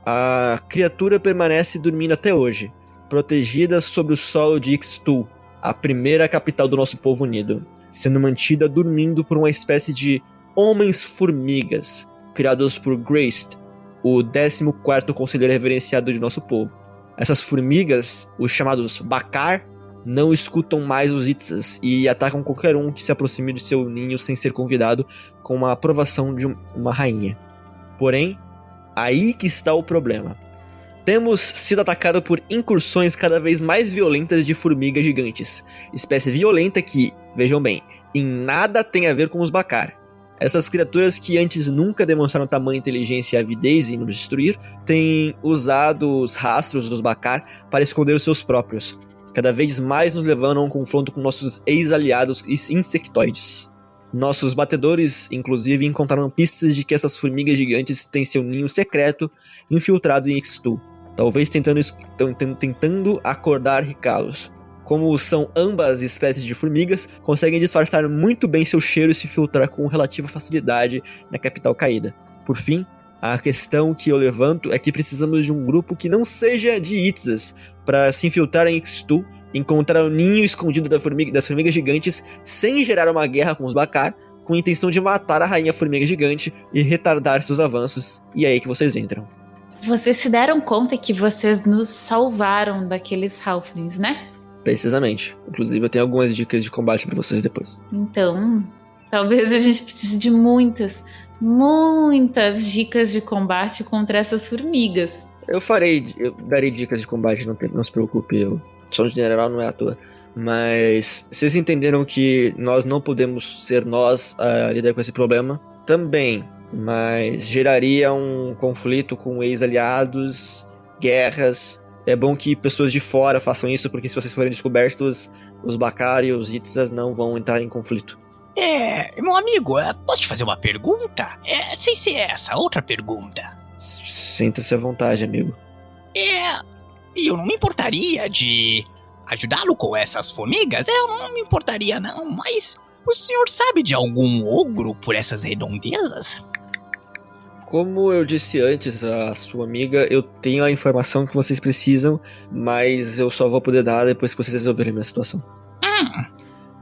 A criatura permanece dormindo até hoje, protegida sobre o solo de Ixtu, a primeira capital do nosso povo unido, sendo mantida dormindo por uma espécie de homens-formigas, criados por Graced, o 14º conselheiro reverenciado de nosso povo. Essas formigas, os chamados Bakar, não escutam mais os Itzas e atacam qualquer um que se aproxime de seu ninho sem ser convidado com a aprovação de uma rainha. Porém, aí que está o problema. Temos sido atacados por incursões cada vez mais violentas de formigas gigantes, espécie violenta que, vejam bem, em nada tem a ver com os Bakar. Essas criaturas que antes nunca demonstraram tamanha inteligência e avidez em nos destruir, têm usado os rastros dos Bakar para esconder os seus próprios, cada vez mais nos levando a um confronto com nossos ex-aliados insectoides. Nossos batedores, inclusive, encontraram pistas de que essas formigas gigantes têm seu ninho secreto infiltrado em Ixtu, talvez tentando acordar Ricalos. Como são ambas espécies de formigas, conseguem disfarçar muito bem seu cheiro e se filtrar com relativa facilidade na capital caída. Por fim, a questão que eu levanto é que precisamos de um grupo que não seja de Itzas para se infiltrar em Ixtu, encontrar o ninho escondido das formigas gigantes sem gerar uma guerra com os Bakar, com a intenção de matar a rainha formiga gigante e retardar seus avanços. E é aí que vocês entram. Vocês se deram conta que vocês nos salvaram daqueles Halflings, né? Precisamente. Inclusive eu tenho algumas dicas de combate pra vocês depois. Então, talvez a gente precise de muitas dicas de combate contra essas formigas. Eu darei dicas de combate, não se preocupe, sou um general, não é à toa. Mas vocês entenderam que nós não podemos ser nós a lidar com esse problema? Também, mas geraria um conflito com ex-aliados, guerras. É bom que pessoas de fora façam isso, porque se vocês forem descobertos, os Bakar e os Itzas não vão entrar em conflito. Meu amigo, posso te fazer uma pergunta? Sem ser essa, outra pergunta. Sinta-se à vontade, amigo. Eu não me importaria de ajudá-lo com essas formigas? Eu não me importaria não, mas o senhor sabe de algum ogro por essas redondezas? Como eu disse antes à sua amiga, eu tenho a informação que vocês precisam, mas eu só vou poder dar depois que vocês resolverem a minha situação.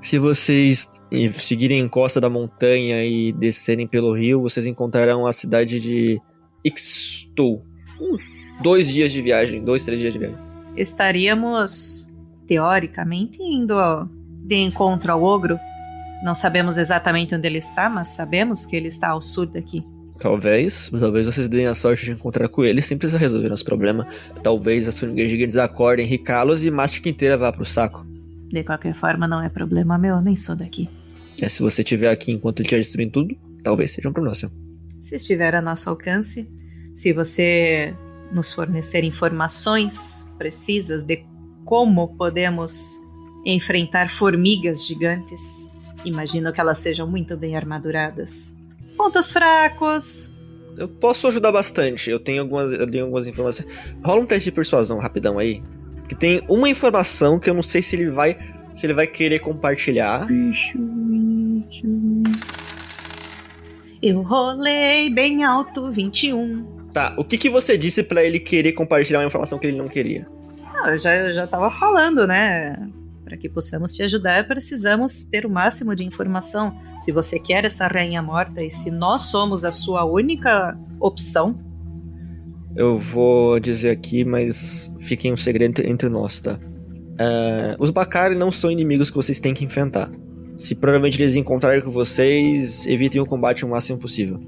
Se vocês seguirem a encosta da montanha e descerem pelo rio, vocês encontrarão a cidade de Ixtu. 2 dias de viagem, 2-3 dias de viagem. Estaríamos, teoricamente, indo de encontro ao ogro. Não sabemos exatamente onde ele está, mas sabemos que ele está ao sul daqui. Talvez vocês deem a sorte de encontrar com ele sem precisar resolver nosso problema. Talvez as formigas gigantes acordem, Ricalos e Mastic inteira vá pro saco. De qualquer forma, não é problema meu, eu nem sou daqui. Se você estiver aqui enquanto ele estiver destruindo tudo, talvez seja um problema seu. Se estiver a nosso alcance, se você nos fornecer informações precisas de como podemos enfrentar formigas gigantes, imagino que elas sejam muito bem armaduradas. Pontos fracos. Eu posso ajudar bastante, eu tenho algumas informações. Rola um teste de persuasão rapidão aí, que tem uma informação que eu não sei se ele vai querer compartilhar. Eu rolei bem alto, 21. Tá, o que você disse pra ele querer compartilhar uma informação que ele não queria? Eu já tava falando, né? Para que possamos te ajudar, precisamos ter o máximo de informação. Se você quer essa rainha morta e se nós somos a sua única opção... Eu vou dizer aqui, mas fiquem um segredo entre nós, tá? Os Bakari não são inimigos que vocês têm que enfrentar. Se provavelmente eles encontrarem com vocês, evitem o combate o máximo possível.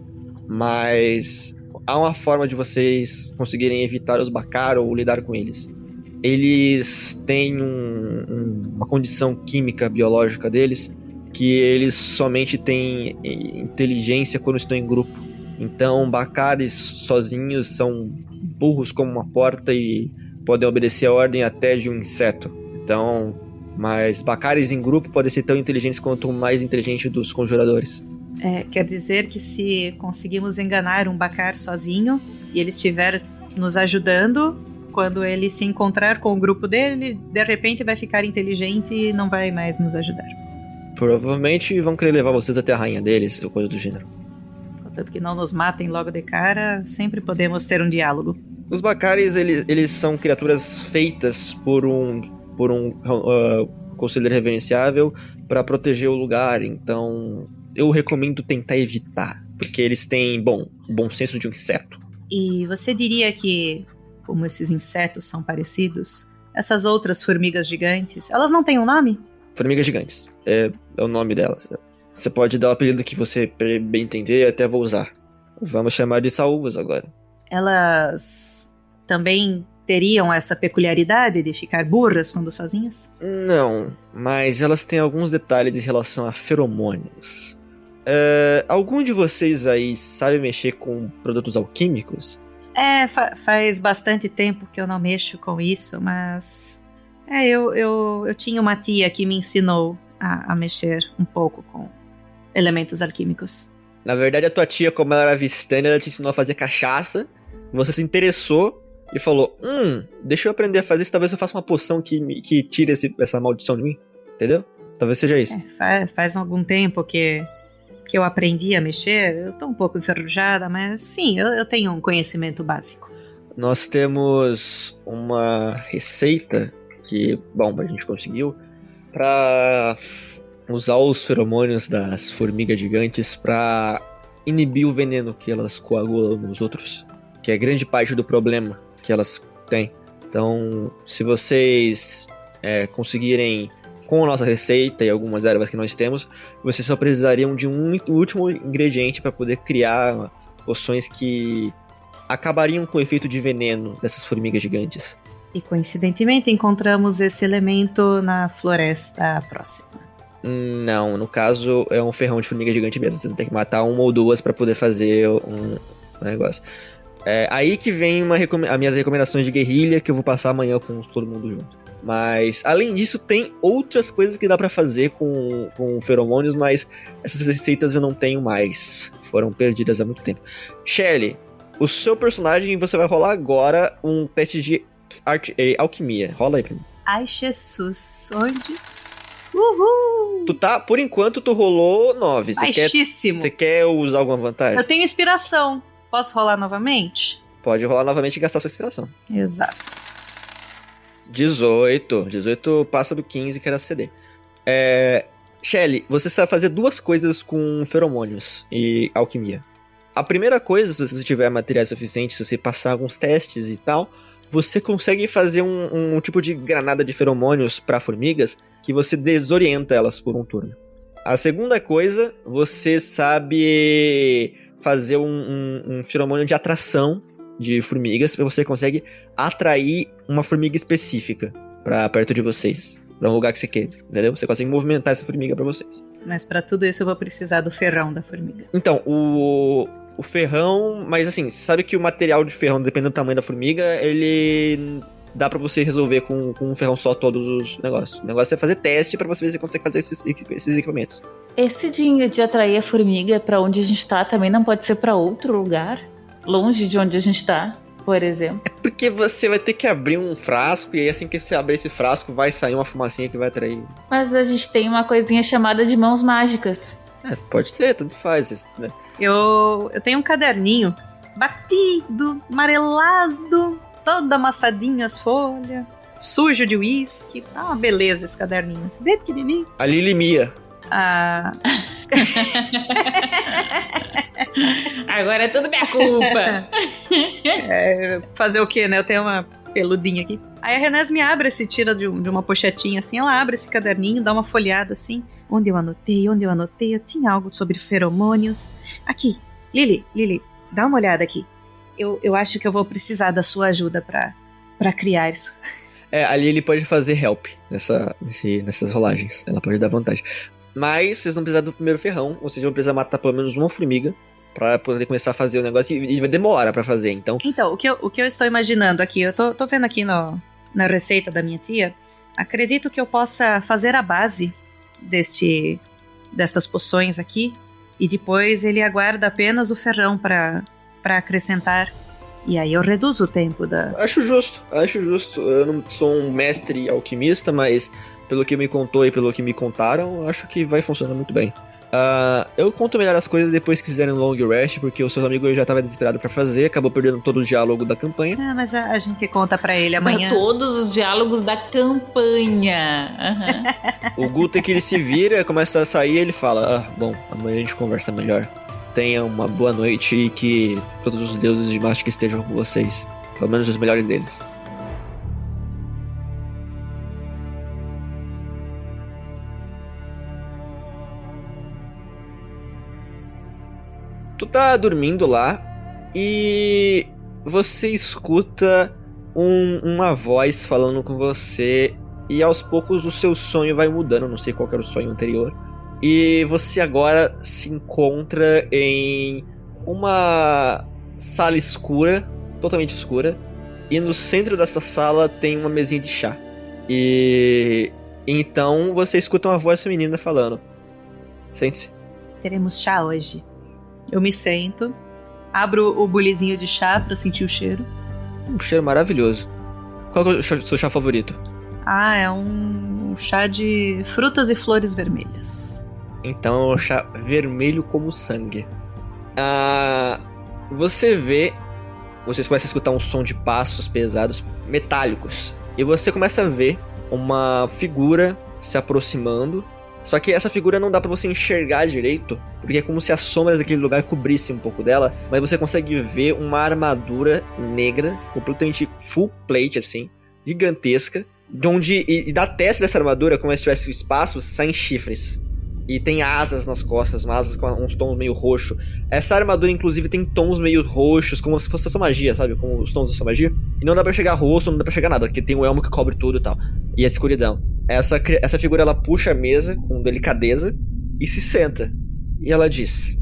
Mas há uma forma de vocês conseguirem evitar os Bakari ou lidar com eles. Eles têm uma condição química, biológica deles, que eles somente têm inteligência quando estão em grupo. Então, Bakaris sozinhos são burros como uma porta e podem obedecer a ordem até de um inseto. Então, mas Bakaris em grupo podem ser tão inteligentes quanto o mais inteligente dos conjuradores. Quer dizer que se conseguimos enganar um Bakar sozinho e ele estiver nos ajudando... Quando ele se encontrar com o grupo dele, de repente vai ficar inteligente e não vai mais nos ajudar. Provavelmente vão querer levar vocês até a rainha deles, ou coisa do gênero. Contanto que não nos matem logo de cara, sempre podemos ter um diálogo. Os Bakaris, eles são criaturas feitas por um conselheiro reverenciável para proteger o lugar, então eu recomendo tentar evitar, porque eles têm, o bom senso de um inseto. E você diria que... Como esses insetos são parecidos, essas outras formigas gigantes, elas não têm um nome? Formigas gigantes, é o nome delas. Você pode dar o apelido que você bem entender, até vou usar. Vamos chamar de saúvas agora. Elas também teriam essa peculiaridade de ficar burras quando sozinhas? Não, mas elas têm alguns detalhes em relação a feromônios. Algum de vocês aí sabe mexer com produtos alquímicos? Faz bastante tempo que eu não mexo com isso, mas... Eu tinha uma tia que me ensinou a mexer um pouco com elementos alquímicos. Na verdade, a tua tia, como ela era vistana, ela te ensinou a fazer cachaça, você se interessou e falou, deixa eu aprender a fazer isso, talvez eu faça uma poção que tire essa maldição de mim, entendeu? Talvez seja isso. Faz algum tempo que eu aprendi a mexer, eu tô um pouco enferrujada, mas sim, eu tenho um conhecimento básico. Nós temos uma receita que, a gente conseguiu pra usar os feromônios das formigas gigantes pra inibir o veneno que elas coagulam nos outros, que é grande parte do problema que elas têm. Então, se vocês conseguirem... Com a nossa receita e algumas ervas que nós temos, vocês só precisariam de um último ingrediente para poder criar poções que acabariam com o efeito de veneno dessas formigas gigantes. E coincidentemente encontramos esse elemento na floresta próxima. Não, no caso é um ferrão de formiga gigante mesmo. Você tem que matar uma ou duas para poder fazer um negócio. Aí que vem as minhas recomendações de guerrilha que eu vou passar amanhã com todo mundo junto. Mas, além disso, tem outras coisas que dá pra fazer com feromônios, mas essas receitas eu não tenho mais. Foram perdidas há muito tempo. Shelly, o seu personagem, você vai rolar agora um teste de alquimia. Rola aí pra mim. Ai, Jesus, onde? Uhul! Por enquanto, tu rolou 9. Baixíssimo. Você quer usar alguma vantagem? Eu tenho inspiração. Posso rolar novamente? Pode rolar novamente e gastar sua inspiração. Exato. 18 passa do 15 que era CD. Shelly, você sabe fazer duas coisas com feromônios e alquimia. A primeira coisa, se você tiver materiais suficientes, se você passar alguns testes e tal, você consegue fazer um tipo de granada de feromônios para formigas que você desorienta elas por um turno. A segunda coisa, você sabe fazer um feromônio de atração de formigas, pra você consegue atrair uma formiga específica pra perto de vocês. Pra um lugar que você quer, entendeu? Você consegue movimentar essa formiga pra vocês. Mas pra tudo isso eu vou precisar do ferrão da formiga. Então, o ferrão... Mas assim, você sabe que o material de ferrão, dependendo do tamanho da formiga, ele... dá pra você resolver com um ferrão só todos os negócios. O negócio é fazer teste pra você ver se você consegue fazer esses equipamentos. Esse de atrair a formiga pra onde a gente tá também não pode ser pra outro lugar? Longe de onde a gente tá, por exemplo? É porque você vai ter que abrir um frasco, e aí assim que você abrir esse frasco, vai sair uma fumacinha que vai atrair. Mas a gente tem uma coisinha chamada de mãos mágicas. Pode ser, tanto faz, né? Eu tenho um caderninho batido, amarelado, todo amassadinho as folhas, sujo de uísque. Tá uma beleza esse caderninho, assim, bem pequenininho. A Lili Mia. Agora é tudo minha culpa. Fazer o quê, né? Eu tenho uma peludinha aqui. Aí a Renés me abre, tira de uma pochetinha assim, ela abre esse caderninho, dá uma folhada assim. Onde eu anotei, eu tinha algo sobre feromônios. Aqui, Lili, dá uma olhada aqui. Eu acho que eu vou precisar da sua ajuda pra criar isso. A Lili pode fazer help nessas rolagens. Ela pode dar vantagem. Mas vocês vão precisar do primeiro ferrão. Ou seja, vão precisar matar pelo menos uma formiga pra poder começar a fazer o negócio. E vai demorar pra fazer, então... Então, o que eu estou imaginando aqui, eu tô vendo aqui na receita da minha tia, acredito que eu possa fazer a base destas poções aqui, e depois ele aguarda apenas o ferrão pra acrescentar, e aí eu reduzo o tempo da... Acho justo. Eu não sou um mestre alquimista, mas pelo que me contou e pelo que me contaram, acho que vai funcionar muito bem. Eu conto melhor as coisas depois que fizerem um long rest, porque o seu amigo já estava desesperado pra fazer, acabou perdendo todo o diálogo da campanha. Mas a gente conta pra ele amanhã. Todos os diálogos da campanha. O Guta, que ele se vira, começa a sair, ele fala: bom, amanhã a gente conversa melhor. Tenha uma boa noite e que todos os deuses de mágica estejam com vocês. Pelo menos os melhores deles. Tu tá dormindo lá e você escuta uma voz falando com você, e aos poucos o seu sonho vai mudando. Não sei qual era o sonho anterior. E você agora se encontra em uma sala escura, totalmente escura, e no centro dessa sala tem uma mesinha de chá. E então você escuta uma voz feminina falando: sente-se. Teremos chá hoje. Eu me sento, abro o bulizinho de chá pra sentir o cheiro. Um cheiro maravilhoso. Qual é o seu chá favorito? É um chá de frutas e flores vermelhas. Então é um chá vermelho como sangue. Vocês começam a escutar um som de passos pesados, metálicos. E você começa a ver uma figura se aproximando. Só que essa figura não dá pra você enxergar direito, porque é como se as sombras daquele lugar cobrissem um pouco dela. Mas você consegue ver uma armadura negra, completamente full plate, assim, gigantesca. E da testa dessa armadura, como se tivesse espaços, saem chifres. E tem asas nas costas, asas com uns tons meio roxo. Essa armadura, inclusive, tem tons meio roxos, como se fosse a sua magia, sabe? Como os tons da sua magia. E não dá pra chegar rosto, não dá pra chegar nada, porque tem o elmo que cobre tudo e tal. E a escuridão. Essa figura, ela puxa a mesa com delicadeza e se senta. E ela diz: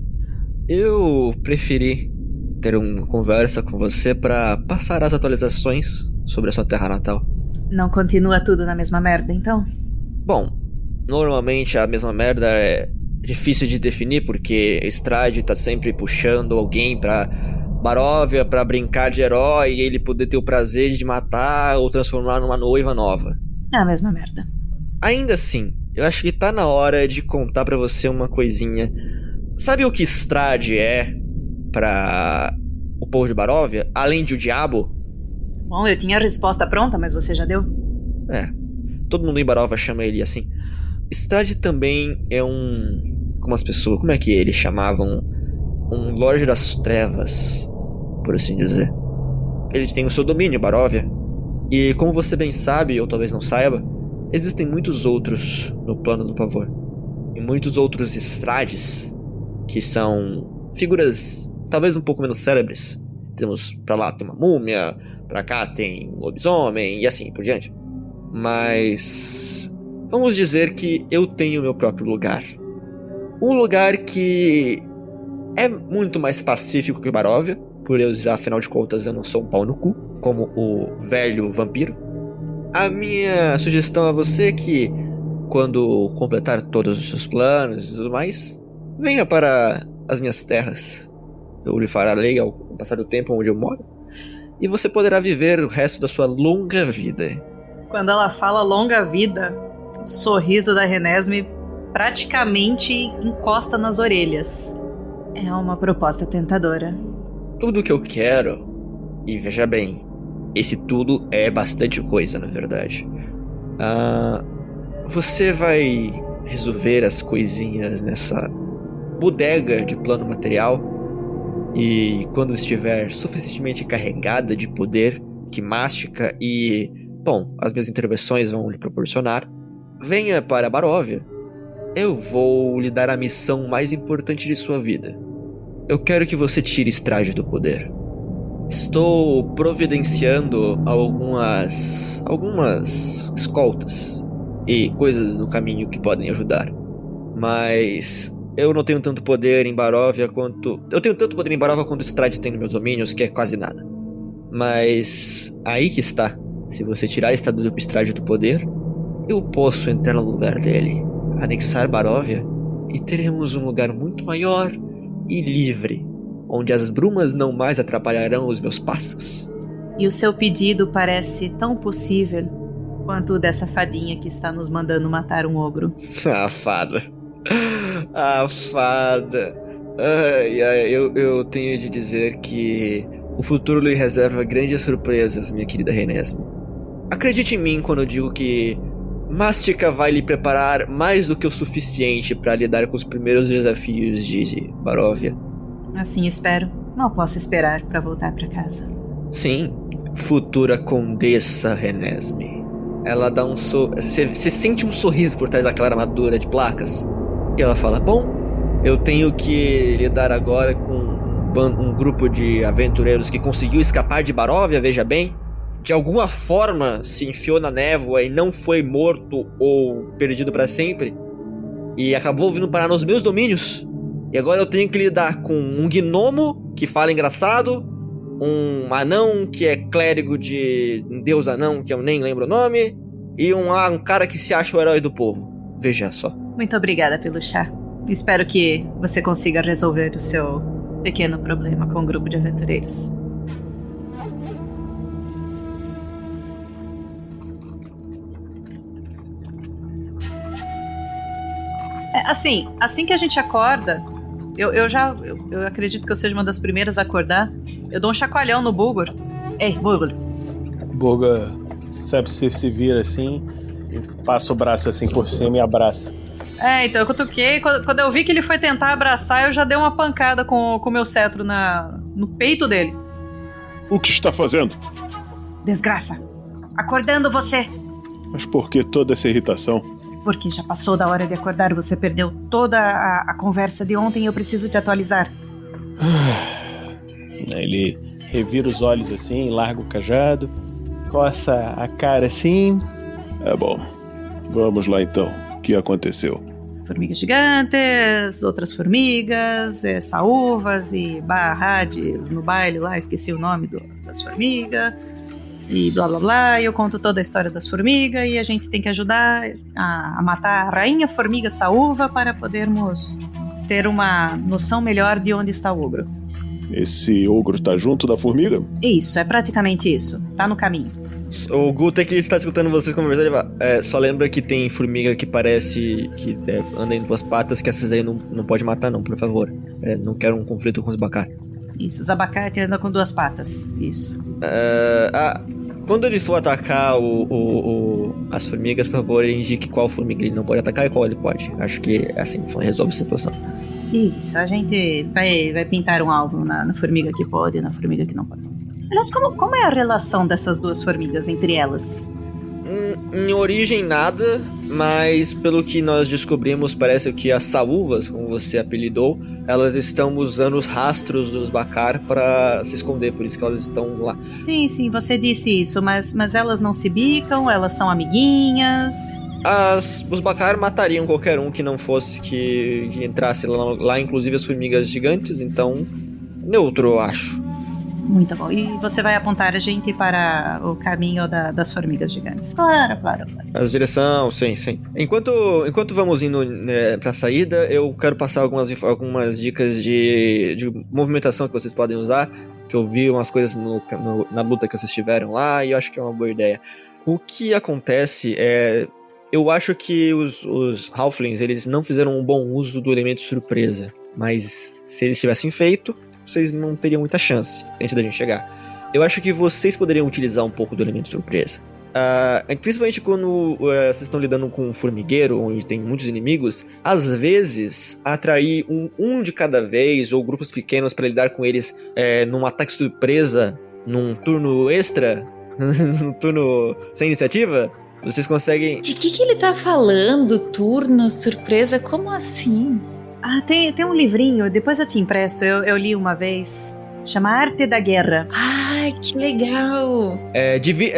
eu preferi ter uma conversa com você pra passar as atualizações sobre a sua terra natal. Não continua tudo na mesma merda, então? Bom, normalmente a mesma merda é difícil de definir, porque Strahd tá sempre puxando alguém pra Baróvia pra brincar de herói e ele poder ter o prazer de matar ou transformar numa noiva nova. É a mesma merda. Ainda assim, eu acho que tá na hora de contar pra você uma coisinha. Sabe o que Strahd é pra o povo de Baróvia, além de o diabo? Bom, eu tinha a resposta pronta, mas você já deu? Todo mundo em Baróvia chama ele assim. Strahd também é como é que eles chamavam? Um Lorde das Trevas, por assim dizer. Ele tem o seu domínio, Baróvia. E como você bem sabe, ou talvez não saiba, existem muitos outros no plano do pavor. E muitos outros Strahds, que são figuras talvez um pouco menos célebres. Temos pra lá tem uma múmia, pra cá tem um lobisomem e assim por diante. Mas vamos dizer que eu tenho meu próprio lugar. Um lugar que é muito mais pacífico que Baróvia, por eu dizer, afinal de contas, eu não sou um pau no cu, como o velho vampiro. A minha sugestão a você é que, quando completar todos os seus planos e tudo mais, venha para as minhas terras. Eu lhe farei ao passar do tempo onde eu moro, e você poderá viver o resto da sua longa vida. Quando ela fala longa vida, o sorriso da Renesme praticamente encosta nas orelhas. É uma proposta tentadora. Tudo que eu quero, e veja bem, esse tudo é bastante coisa, na verdade. Você vai resolver as coisinhas nessa bodega de plano material, e quando estiver suficientemente carregada de poder que Mástica e, bom, as minhas intervenções vão lhe proporcionar, venha para Baróvia. Eu vou lhe dar a missão mais importante de sua vida. Eu quero que você tire Strade do poder. Estou providenciando algumas escoltas e coisas no caminho que podem ajudar. Mas eu não tenho tanto poder em Baróvia quanto... Eu tenho tanto poder em Baróvia quanto Strade tem nos meus domínios, que é quase nada. Mas aí que está. Se você tirar Strade do poder, eu posso entrar no lugar dele, anexar Baróvia, e teremos um lugar muito maior e livre, onde as brumas não mais atrapalharão os meus passos. E o seu pedido parece tão possível quanto o dessa fadinha que está nos mandando matar um ogro. A fada. A fada. Eu tenho de dizer que o futuro lhe reserva grandes surpresas, minha querida Renesme. Acredite em mim quando eu digo que Mástica vai lhe preparar mais do que o suficiente para lidar com os primeiros desafios de Baróvia. Assim espero. Mal posso esperar para voltar para casa. Sim, futura Condessa Renesme. Ela dá um Você sente um sorriso por trás daquela armadura de placas. E ela fala, bom, eu tenho que lidar agora com um grupo de aventureiros que conseguiu escapar de Baróvia, veja bem. De alguma forma se enfiou na névoa e não foi morto ou perdido para sempre. E acabou vindo parar nos meus domínios. E agora eu tenho que lidar com um gnomo que fala engraçado, um anão que é clérigo de um deus anão que eu nem lembro o nome, e um cara que se acha o herói do povo. Veja só. Muito obrigada pelo chá. Espero que você consiga resolver o seu pequeno problema com o grupo de aventureiros. Assim que a gente acorda, eu acredito que eu seja uma das primeiras a acordar. Eu dou um chacoalhão no Bulgur. Ei, Bulgur. Bulgur se vira assim e passa o braço assim por cima e abraça. Então eu cutuquei. Quando eu vi que ele foi tentar abraçar, eu já dei uma pancada com o meu cetro no peito dele. O que está fazendo? Desgraça. Acordando você. Mas por que toda essa irritação? Porque já passou da hora de acordar, você perdeu toda a conversa de ontem e eu preciso te atualizar. Ele revira os olhos assim, larga o cajado, coça a cara assim. É bom. Vamos lá então. O que aconteceu? Formigas gigantes, outras formigas, saúvas e barrades no baile lá, esqueci o nome das formigas. E blá blá blá, e eu conto toda a história das formigas e a gente tem que ajudar a matar a rainha formiga saúva para podermos ter uma noção melhor de onde está o ogro. Esse ogro está junto da formiga? Isso, é praticamente isso. Tá no caminho. O Guta que está escutando vocês conversar, ele vai, só lembra que tem formiga que parece que anda em duas patas, que essas aí não pode matar não, por favor. Não quero um conflito com os abacate. Isso, os abacate andam com duas patas. Isso. Quando ele for atacar as formigas, por favor, ele indique qual formiga ele não pode atacar e qual ele pode. Acho que é assim que resolve a situação. Isso, a gente vai pintar um alvo na formiga que pode e na formiga que não pode. Aliás, como é a relação dessas duas formigas entre elas? Em origem nada, mas pelo que nós descobrimos, parece que as saúvas, como você apelidou, elas estão usando os rastros dos Bakar para se esconder, por isso que elas estão lá. Sim, você disse isso, mas elas não se bicam, elas são amiguinhas. Os Bakar matariam qualquer um que não fosse que entrasse lá, inclusive as formigas gigantes, então neutro, eu acho. Muito bom. E você vai apontar a gente para o caminho das formigas gigantes. Claro. A direção, sim. Enquanto vamos indo pra saída, eu quero passar algumas dicas de movimentação que vocês podem usar, que eu vi umas coisas na luta que vocês tiveram lá, e eu acho que é uma boa ideia. O que acontece é... Eu acho que os Halflings, eles não fizeram um bom uso do elemento surpresa, mas se eles tivessem feito, vocês não teriam muita chance antes da gente chegar. Eu acho que vocês poderiam utilizar um pouco do elemento surpresa. Principalmente quando vocês estão lidando com um formigueiro, onde tem muitos inimigos, às vezes atrair um de cada vez, ou grupos pequenos para lidar com eles num ataque surpresa, num turno extra, num turno sem iniciativa, vocês conseguem... De que ele tá falando? Turno, surpresa? Como assim? Tem um livrinho, depois eu te empresto, eu li uma vez, chama Arte da Guerra. Ai, que legal!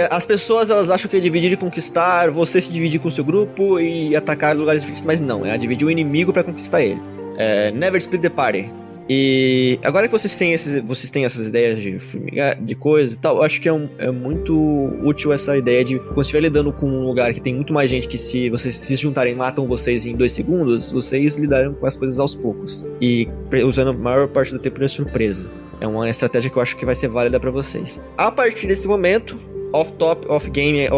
As pessoas, elas acham que é dividir e conquistar, você se dividir com o seu grupo e atacar lugares diferentes, mas não, é dividir o inimigo pra conquistar ele. Never split the party. E agora que vocês têm essas ideias de formigar, de coisas e tal, eu acho que é muito útil essa ideia de quando estiver lidando com um lugar que tem muito mais gente, que se vocês se juntarem matam vocês em 2 segundos, vocês lidarem com as coisas aos poucos e usando a maior parte do tempo de surpresa. É uma estratégia que eu acho que vai ser válida pra vocês. A partir desse momento, off-game,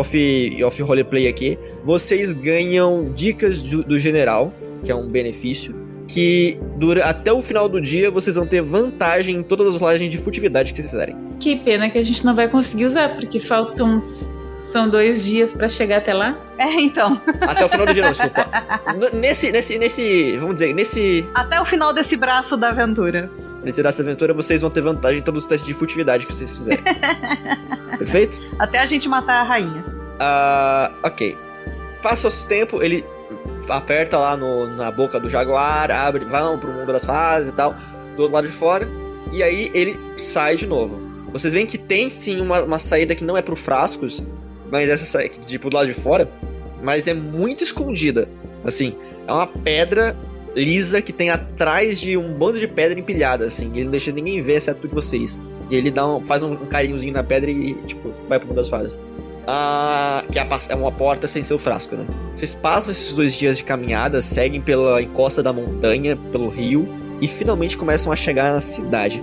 off-roleplay aqui, vocês ganham dicas do general, que é um benefício, que até o final do dia vocês vão ter vantagem em todas as rolagens de furtividade que vocês fizerem. Que pena que a gente não vai conseguir usar, porque faltam... São 2 dias pra chegar até lá? Então. Até o final do dia, não, desculpa. Vamos dizer, nesse... Até o final desse braço da aventura. Nesse braço da aventura, vocês vão ter vantagem em todos os testes de furtividade que vocês fizerem. Perfeito? Até a gente matar a rainha. Ok. Passa o tempo, ele... aperta lá na boca do jaguar, vão pro mundo das fases e tal, do outro lado de fora, e aí ele sai de novo. Vocês veem que tem sim uma saída que não é pro frascos, mas essa saída, tipo, do lado de fora, mas é muito escondida. Assim, é uma pedra lisa que tem atrás de um bando de pedra empilhada, assim, e ele não deixa ninguém ver, exceto vocês. E ele faz um carinhozinho na pedra e, tipo, vai pro mundo das fases. Que é uma porta sem seu frasco, né? Vocês passam esses 2 dias de caminhada, seguem pela encosta da montanha, pelo rio, e finalmente começam a chegar na cidade.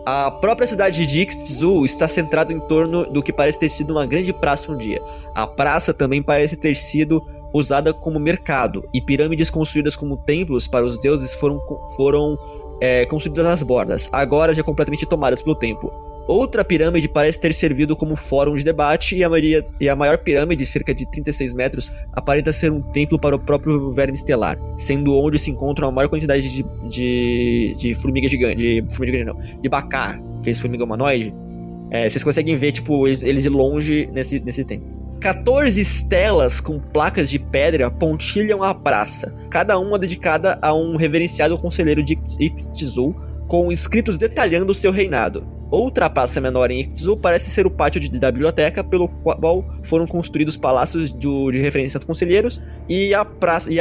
A própria cidade de Ixtizul está centrada em torno do que parece ter sido uma grande praça um dia. A praça também parece ter sido usada como mercado, e pirâmides construídas como templos para os deuses foram construídas nas bordas, agora já completamente tomadas pelo tempo. Outra pirâmide parece ter servido como fórum de debate, e a maior pirâmide, cerca de 36 metros, aparenta ser um templo para o próprio verme estelar, sendo onde se encontra a maior quantidade de formiga gigante, de Bakar, que é esse formiga humanoide. Vocês conseguem ver, tipo, eles de longe nesse templo. 14 estelas com placas de pedra pontilham a praça, cada uma dedicada a um reverenciado conselheiro de Ixtizul, com escritos detalhando o seu reinado. Outra praça menor em Ixtizul parece ser o pátio da biblioteca, pelo qual foram construídos palácios de referência dos conselheiros e a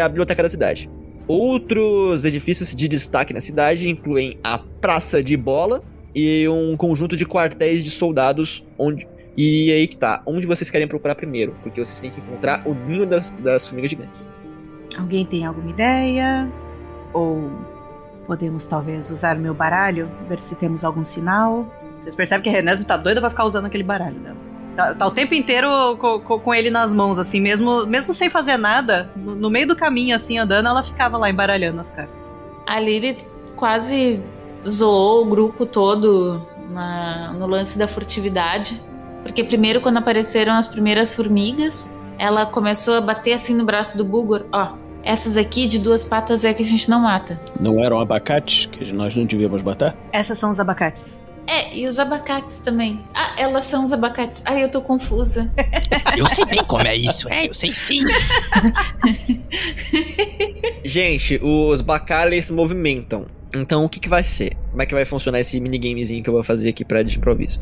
biblioteca da cidade. Outros edifícios de destaque na cidade incluem a Praça de Bola e um conjunto de quartéis de soldados E aí que tá, onde vocês querem procurar primeiro? Porque vocês têm que encontrar o ninho das formigas gigantes. Alguém tem alguma ideia? Ou podemos talvez usar o meu baralho, ver se temos algum sinal? Vocês percebem que a Renesme tá doida pra ficar usando aquele baralho dela. Tá o tempo inteiro com ele nas mãos, assim, mesmo sem fazer nada, no meio do caminho, assim, andando, ela ficava lá embaralhando as cartas. A Lily quase zoou o grupo todo no lance da furtividade. Porque primeiro, quando apareceram as primeiras formigas, ela começou a bater assim no braço do Bulgor. Ó, essas aqui de 2 patas é que a gente não mata. Não eram abacates que nós não devíamos matar? Essas são os abacates. E os abacates também. Ah, elas são os abacates. Ai, eu tô confusa. Eu sei bem como é isso, eu sei sim. Gente, os Bacares se movimentam. Então, o que vai ser? Como é que vai funcionar esse minigamezinho que eu vou fazer aqui pra de improviso?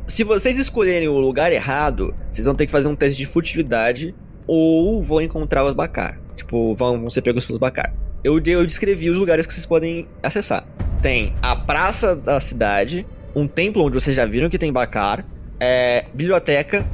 Se vocês escolherem o lugar errado, vocês vão ter que fazer um teste de furtividade ou vão encontrar os Bacar. Tipo, vão ser pegos pelos Bacar. Eu descrevi os lugares que vocês podem acessar. Tem a praça da cidade, um templo onde vocês já viram que tem Bacar, biblioteca,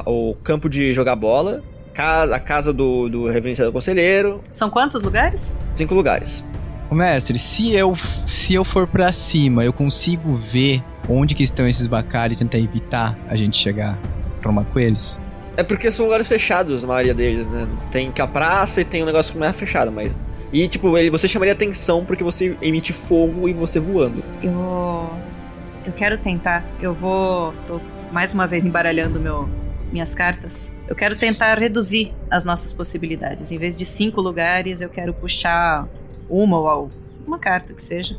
o campo de jogar bola, a casa do reverenciado conselheiro. São quantos lugares? 5 lugares. Ô, mestre, se eu for pra cima, eu consigo ver onde que estão esses Bacar e tentar evitar a gente chegar pra uma com eles? É porque são lugares fechados, a maioria deles, né? Tem a praça e tem um negócio que não é fechado, mas... E, tipo, você chamaria atenção porque você emite fogo e você voando. Eu quero tentar. Tô mais uma vez embaralhando minhas cartas. Eu quero tentar reduzir as nossas possibilidades. Em vez de 5 lugares, eu quero puxar uma carta que seja,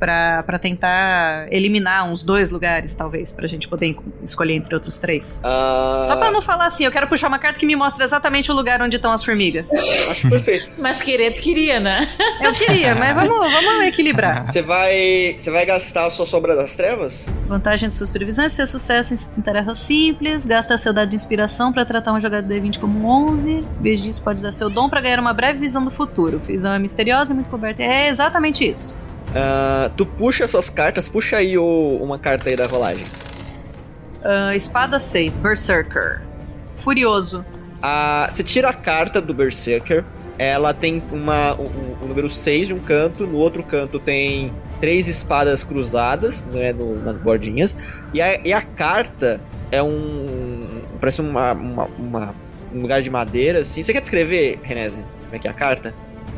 pra tentar eliminar uns 2 lugares, talvez, pra gente poder escolher entre outros 3. Só pra não falar assim, eu quero puxar uma carta que me mostra exatamente o lugar onde estão as formigas. Acho perfeito. Mas tu queria, né? Eu queria, mas vamos equilibrar. Você vai gastar a sua sombra das trevas? Vantagem de suas previsões: ser sucesso em tarefas simples. Gasta seu dado de inspiração pra tratar uma jogada de D20 como 11. Em vez disso, pode usar seu dom pra ganhar uma breve visão do futuro. Visão é misteriosa e muito coberta. É exatamente isso. Tu puxa suas cartas, puxa aí uma carta aí da rolagem. Espada 6, Berserker. Furioso. Você tira a carta do Berserker. Ela tem o número 6 de um canto. No outro canto tem 3 espadas cruzadas, né, nas bordinhas. E a carta é parece um lugar de madeira, assim. Você quer descrever, Renese, como é que é a carta?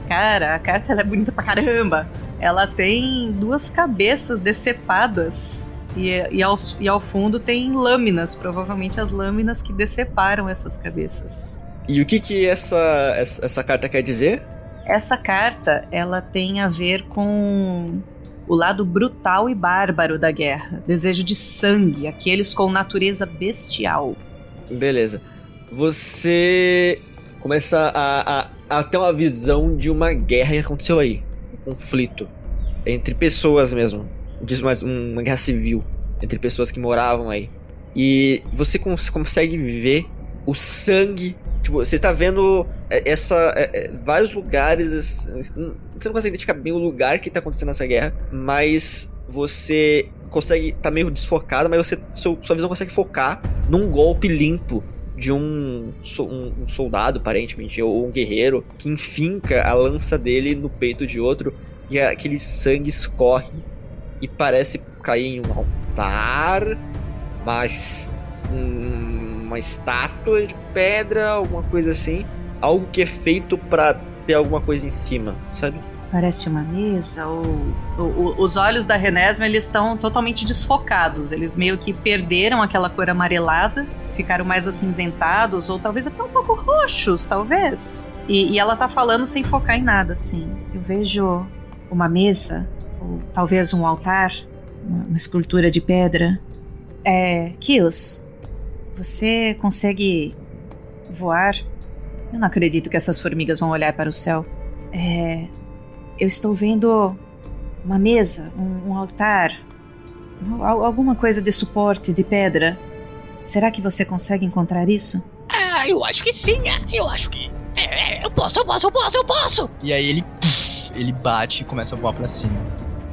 Cara, a carta ela é bonita pra caramba. Ela tem 2 cabeças decepadas e ao fundo tem lâminas, provavelmente as lâminas que deceparam essas cabeças. E o que essa carta quer dizer? Essa carta, ela tem a ver com o lado brutal e bárbaro da guerra. Desejo de sangue, aqueles com natureza bestial. Beleza. Você começa a ter uma visão de uma guerra que aconteceu aí. Conflito entre pessoas mesmo, diz mais uma guerra civil entre pessoas que moravam aí, e você consegue ver o sangue, tipo, você está vendo vários lugares, você não consegue identificar bem o lugar que está acontecendo essa guerra, mas você consegue, tá meio desfocado, mas sua visão consegue focar num golpe limpo de um soldado, aparentemente, ou um guerreiro, que enfinca a lança dele no peito de outro, e aquele sangue escorre e parece cair em um altar, mas uma estátua de pedra, alguma coisa assim, algo que é feito pra ter alguma coisa em cima, sabe? Parece uma mesa, os olhos da Renesme, eles estão totalmente desfocados, eles meio que perderam aquela cor amarelada, ficaram mais acinzentados, ou talvez até um pouco roxos, talvez. E ela tá falando sem focar em nada, assim. Eu vejo uma mesa, ou talvez um altar, uma escultura de pedra. Kios, você consegue voar? Eu não acredito que essas formigas vão olhar para o céu. Eu estou vendo uma mesa, um altar, alguma coisa de suporte de pedra. Será que você consegue encontrar isso? Eu acho que sim, eu acho que... Eu posso! E aí ele bate e começa a voar pra cima.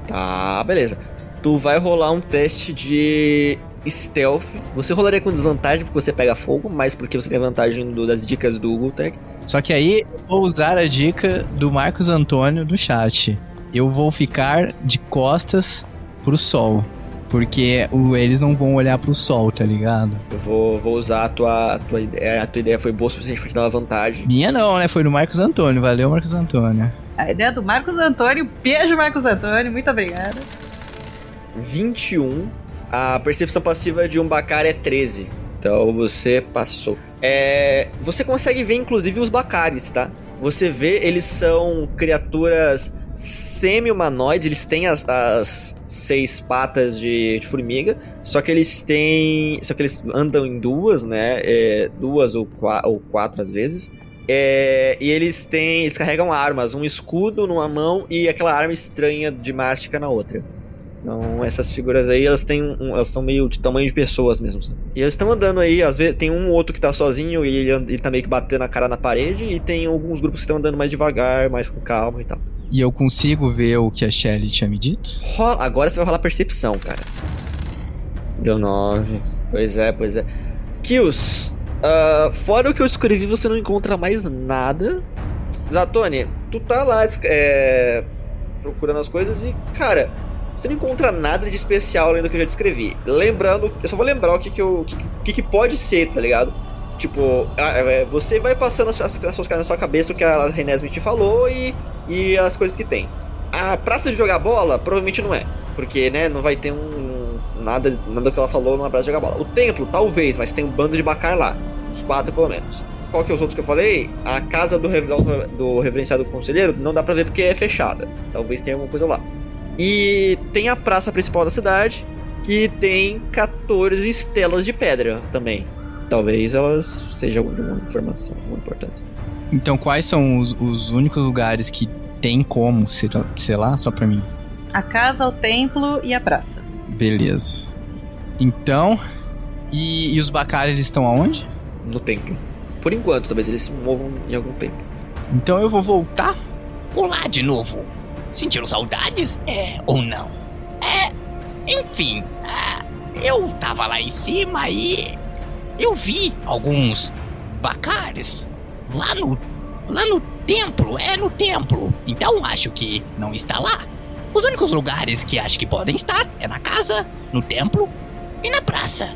Tá, beleza. Tu vai rolar um teste de stealth. Você rolaria com desvantagem porque você pega fogo, mas porque você tem vantagem das dicas do Google Tech. Só que aí eu vou usar a dica do Marcos Antônio do chat. Eu vou ficar de costas pro sol. Porque eles não vão olhar pro sol, tá ligado? Eu vou usar a tua ideia. A tua ideia foi boa o suficiente pra te dar uma vantagem. Minha não, né? Foi do Marcos Antônio. Valeu, Marcos Antônio. A ideia do Marcos Antônio. Beijo, Marcos Antônio. Muito obrigada. 21. A percepção passiva de um Bacar é 13. Então você passou. Você consegue ver, inclusive, os Bacares, tá? Você vê, eles são criaturas semi-humanoides, eles têm as 6 patas de formiga, só que eles andam em 2, né? 2 ou 4 às vezes. E eles carregam armas, um escudo numa mão e aquela arma estranha de mástica na outra. Então essas figuras aí, elas são meio de tamanho de pessoas mesmo, sabe? E eles estão andando aí, às vezes tem um ou outro que tá sozinho e ele tá meio que batendo a cara na parede, e tem alguns grupos que estão andando mais devagar, mais com calma e tal. E eu consigo ver o que a Shelly tinha me dito? Agora você vai rolar percepção, cara. Deu 9. Pois é. Kills, fora o que eu escrevi, você não encontra mais nada. Zatoni, tu tá lá procurando as coisas e, cara, você não encontra nada de especial além do que eu já descrevi. Lembrando, eu só vou lembrar o que pode ser, tá ligado? Tipo, você vai passando as suas coisas na sua cabeça, o que a Renesmee te falou e as coisas que tem. A praça de jogar bola, provavelmente não é. Porque, né, não vai ter nada que ela falou numa praça de jogar bola. O templo, talvez, mas tem um bando de Bakar lá. Uns 4 pelo menos. Qual que é os outros que eu falei? A casa do reverenciado conselheiro não dá pra ver porque é fechada. Talvez tenha alguma coisa lá. E tem a praça principal da cidade, que tem 14 estelas de pedra também. Talvez elas sejam de uma informação muito importante. Então quais são os únicos lugares que tem como, sei lá, só pra mim? A casa, o templo e a praça. Beleza. Então, e os Bakar, eles estão aonde? No templo. Por enquanto, talvez eles se movam em algum tempo. Então eu vou voltar? Olá de novo. Sentiram saudades? Ou não? Enfim, eu tava lá em cima e eu vi alguns Bakares lá no templo, no templo. Então acho que não está lá. Os únicos lugares que acho que podem estar é na casa, no templo e na praça.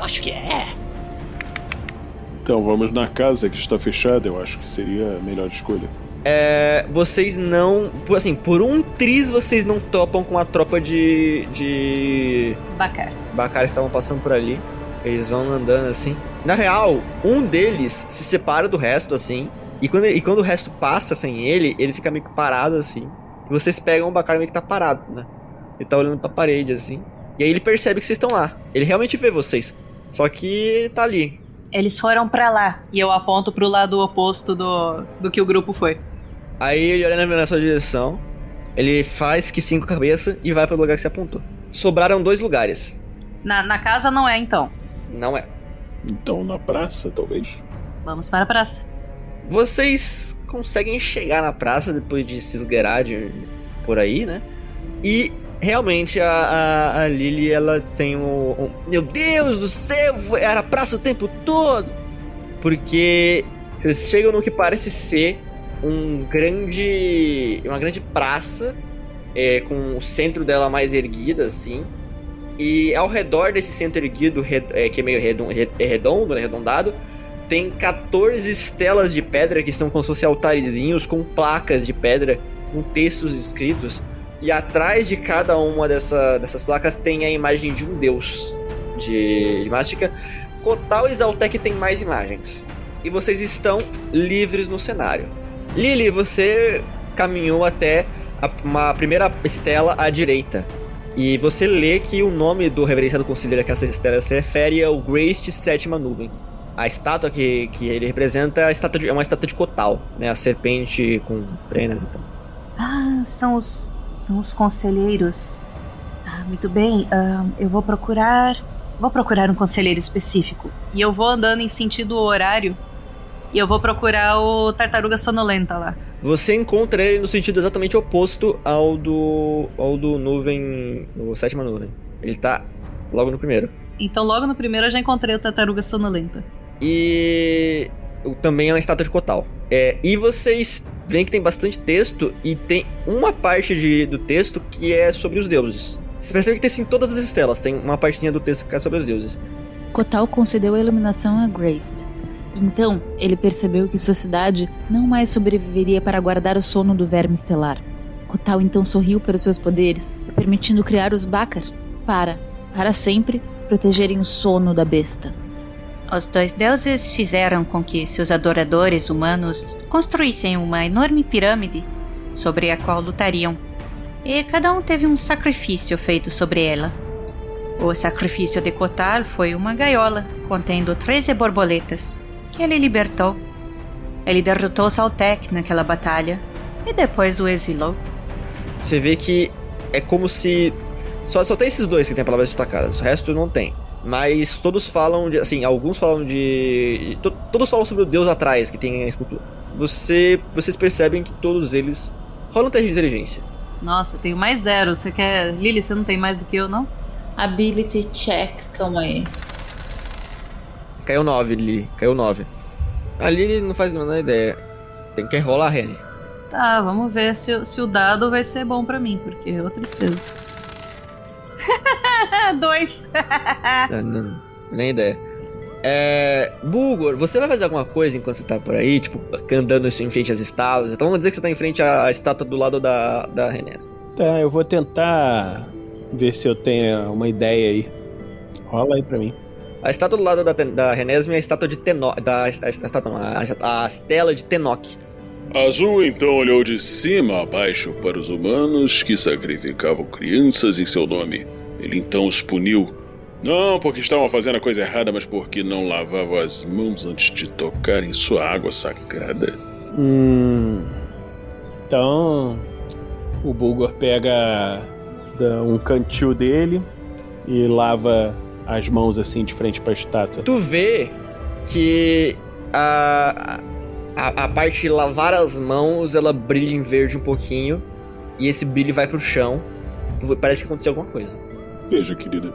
Acho que é. Então vamos na casa que está fechada, eu acho que seria a melhor escolha. Vocês não... Assim, por um triz vocês não topam com a tropa de... Bakar. Bakar estavam passando por ali. Eles vão andando assim. Na real, um deles se separa do resto, assim. E quando o resto passa sem ele fica meio que parado, assim. E vocês pegam o Bakar meio que tá parado, né? Ele tá olhando pra parede, assim. E aí ele percebe que vocês estão lá. Ele realmente vê vocês. Só que ele tá ali. Eles foram pra lá. E eu aponto pro lado oposto do que o grupo foi. Aí ele olha na sua direção. Ele faz que sim com a cabeça e vai pro lugar que você apontou. Sobraram 2 lugares. Na casa não é, então. Não é. Então na praça, talvez. Vamos para a praça. Vocês conseguem chegar na praça depois de se esgueirar por aí, né? E realmente a Lily, ela tem meu Deus do céu, era a praça o tempo todo! Porque eles chegam no que parece ser uma grande praça, com o centro dela mais erguida, assim. E ao redor desse centro erguido, que é meio redondo, né, arredondado, tem 14 estelas de pedra que são como se fossem altarezinhos com placas de pedra, com textos escritos. E atrás de cada uma dessas placas tem a imagem de um deus de mástica. Kotal e Zaltek tem mais imagens. E vocês estão livres no cenário. Lily, você caminhou até uma primeira estela à direita. E você lê que o nome do reverenciado conselheiro a que essa estela se refere é o Graced Sétima Nuvem. A estátua que ele representa é uma estátua de Kotal, né? A serpente com penas e tal. São os conselheiros. Muito bem. Eu vou procurar um conselheiro específico. E eu vou andando em sentido horário. E eu vou procurar o Tartaruga Sonolenta lá. Você encontra ele no sentido exatamente oposto ao do nuvem, o Sétima Nuvem. Ele tá logo no primeiro. Então logo no primeiro eu já encontrei o Tartaruga Sonolenta. E também é uma estátua de Kotal. E vocês veem que tem bastante texto, e tem uma parte do texto que é sobre os deuses. Vocês percebem que tem sim todas as estelas, tem uma partezinha do texto que é sobre os deuses. Kotal concedeu a iluminação a Graced. Então, ele percebeu que sua cidade não mais sobreviveria para guardar o sono do verme estelar. Kotal então sorriu para os seus poderes, permitindo criar os Bakar para sempre, protegerem o sono da besta. Os 2 deuses fizeram com que seus adoradores humanos construíssem uma enorme pirâmide sobre a qual lutariam. E cada um teve um sacrifício feito sobre ela. O sacrifício de Kotal foi uma gaiola contendo 13 borboletas, que ele libertou. Ele derrotou Saltek naquela batalha e depois o exilou. Você vê que é como se... Só tem esses 2 que tem palavras destacadas, o resto não tem. Mas todos falam de... Assim, alguns falam de... Todos falam sobre o deus atrás, que tem a escultura. Vocês percebem que todos eles rolam um teste de inteligência. Nossa, eu tenho mais 0. Você quer... Lily, você não tem mais do que eu, não? Ability check, calma aí. Caiu 9, Lily. Caiu 9. A Lily não faz a menor ideia. Tem que rolar a Rene. Tá, vamos ver se o dado vai ser bom pra mim, porque é outra tristeza. 2. Não, nem ideia. Bulgor, você vai fazer alguma coisa enquanto você tá por aí? Tipo, andando em frente às estátuas? Então vamos dizer que você tá em frente à estátua do lado da Renés. Tá, eu vou tentar ver se eu tenho uma ideia aí. Rola aí pra mim. A estátua do lado da Renesme é a estátua de Tenok. A estela de Tenok. Azul então olhou de cima a baixo para os humanos que sacrificavam crianças em seu nome. Ele então os puniu. Não porque estavam fazendo a coisa errada, mas porque não lavavam as mãos antes de tocar em sua água sagrada. Então, o Bulgor pega um cantil dele e lava as mãos assim de frente para a estátua. Tu vê que a parte de lavar as mãos, ela brilha em verde um pouquinho. E esse brilho vai pro chão. Parece que aconteceu alguma coisa. Veja, querida.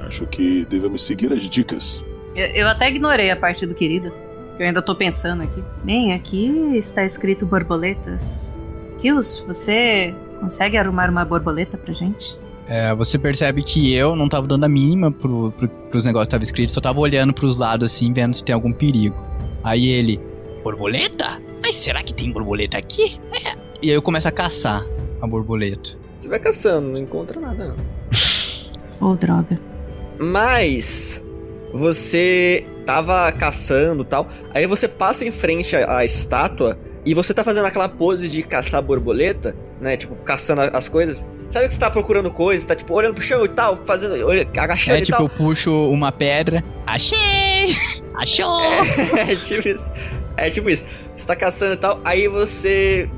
Acho que devemos seguir as dicas. Eu até ignorei a parte do querida. Eu ainda tô pensando aqui. Bem, aqui está escrito borboletas. Kills, você consegue arrumar uma borboleta pra gente? Você percebe que eu não tava dando a mínima pros negócios que tava escrito. Só tava olhando pros lados assim, vendo se tem algum perigo. Aí ele... Borboleta? Mas será que tem borboleta aqui? E aí eu começo a caçar a borboleta. Você vai caçando, não encontra nada não. Droga. Mas você tava caçando e tal. Aí você passa em frente à estátua e você tá fazendo aquela pose de caçar borboleta, né? Tipo, caçando as coisas. Sabe que você tá procurando coisas, tá tipo olhando pro chão e tal, agachando e tal. Eu puxo uma pedra. Achei! Achou! É tipo isso. Você tá caçando e tal, aí você...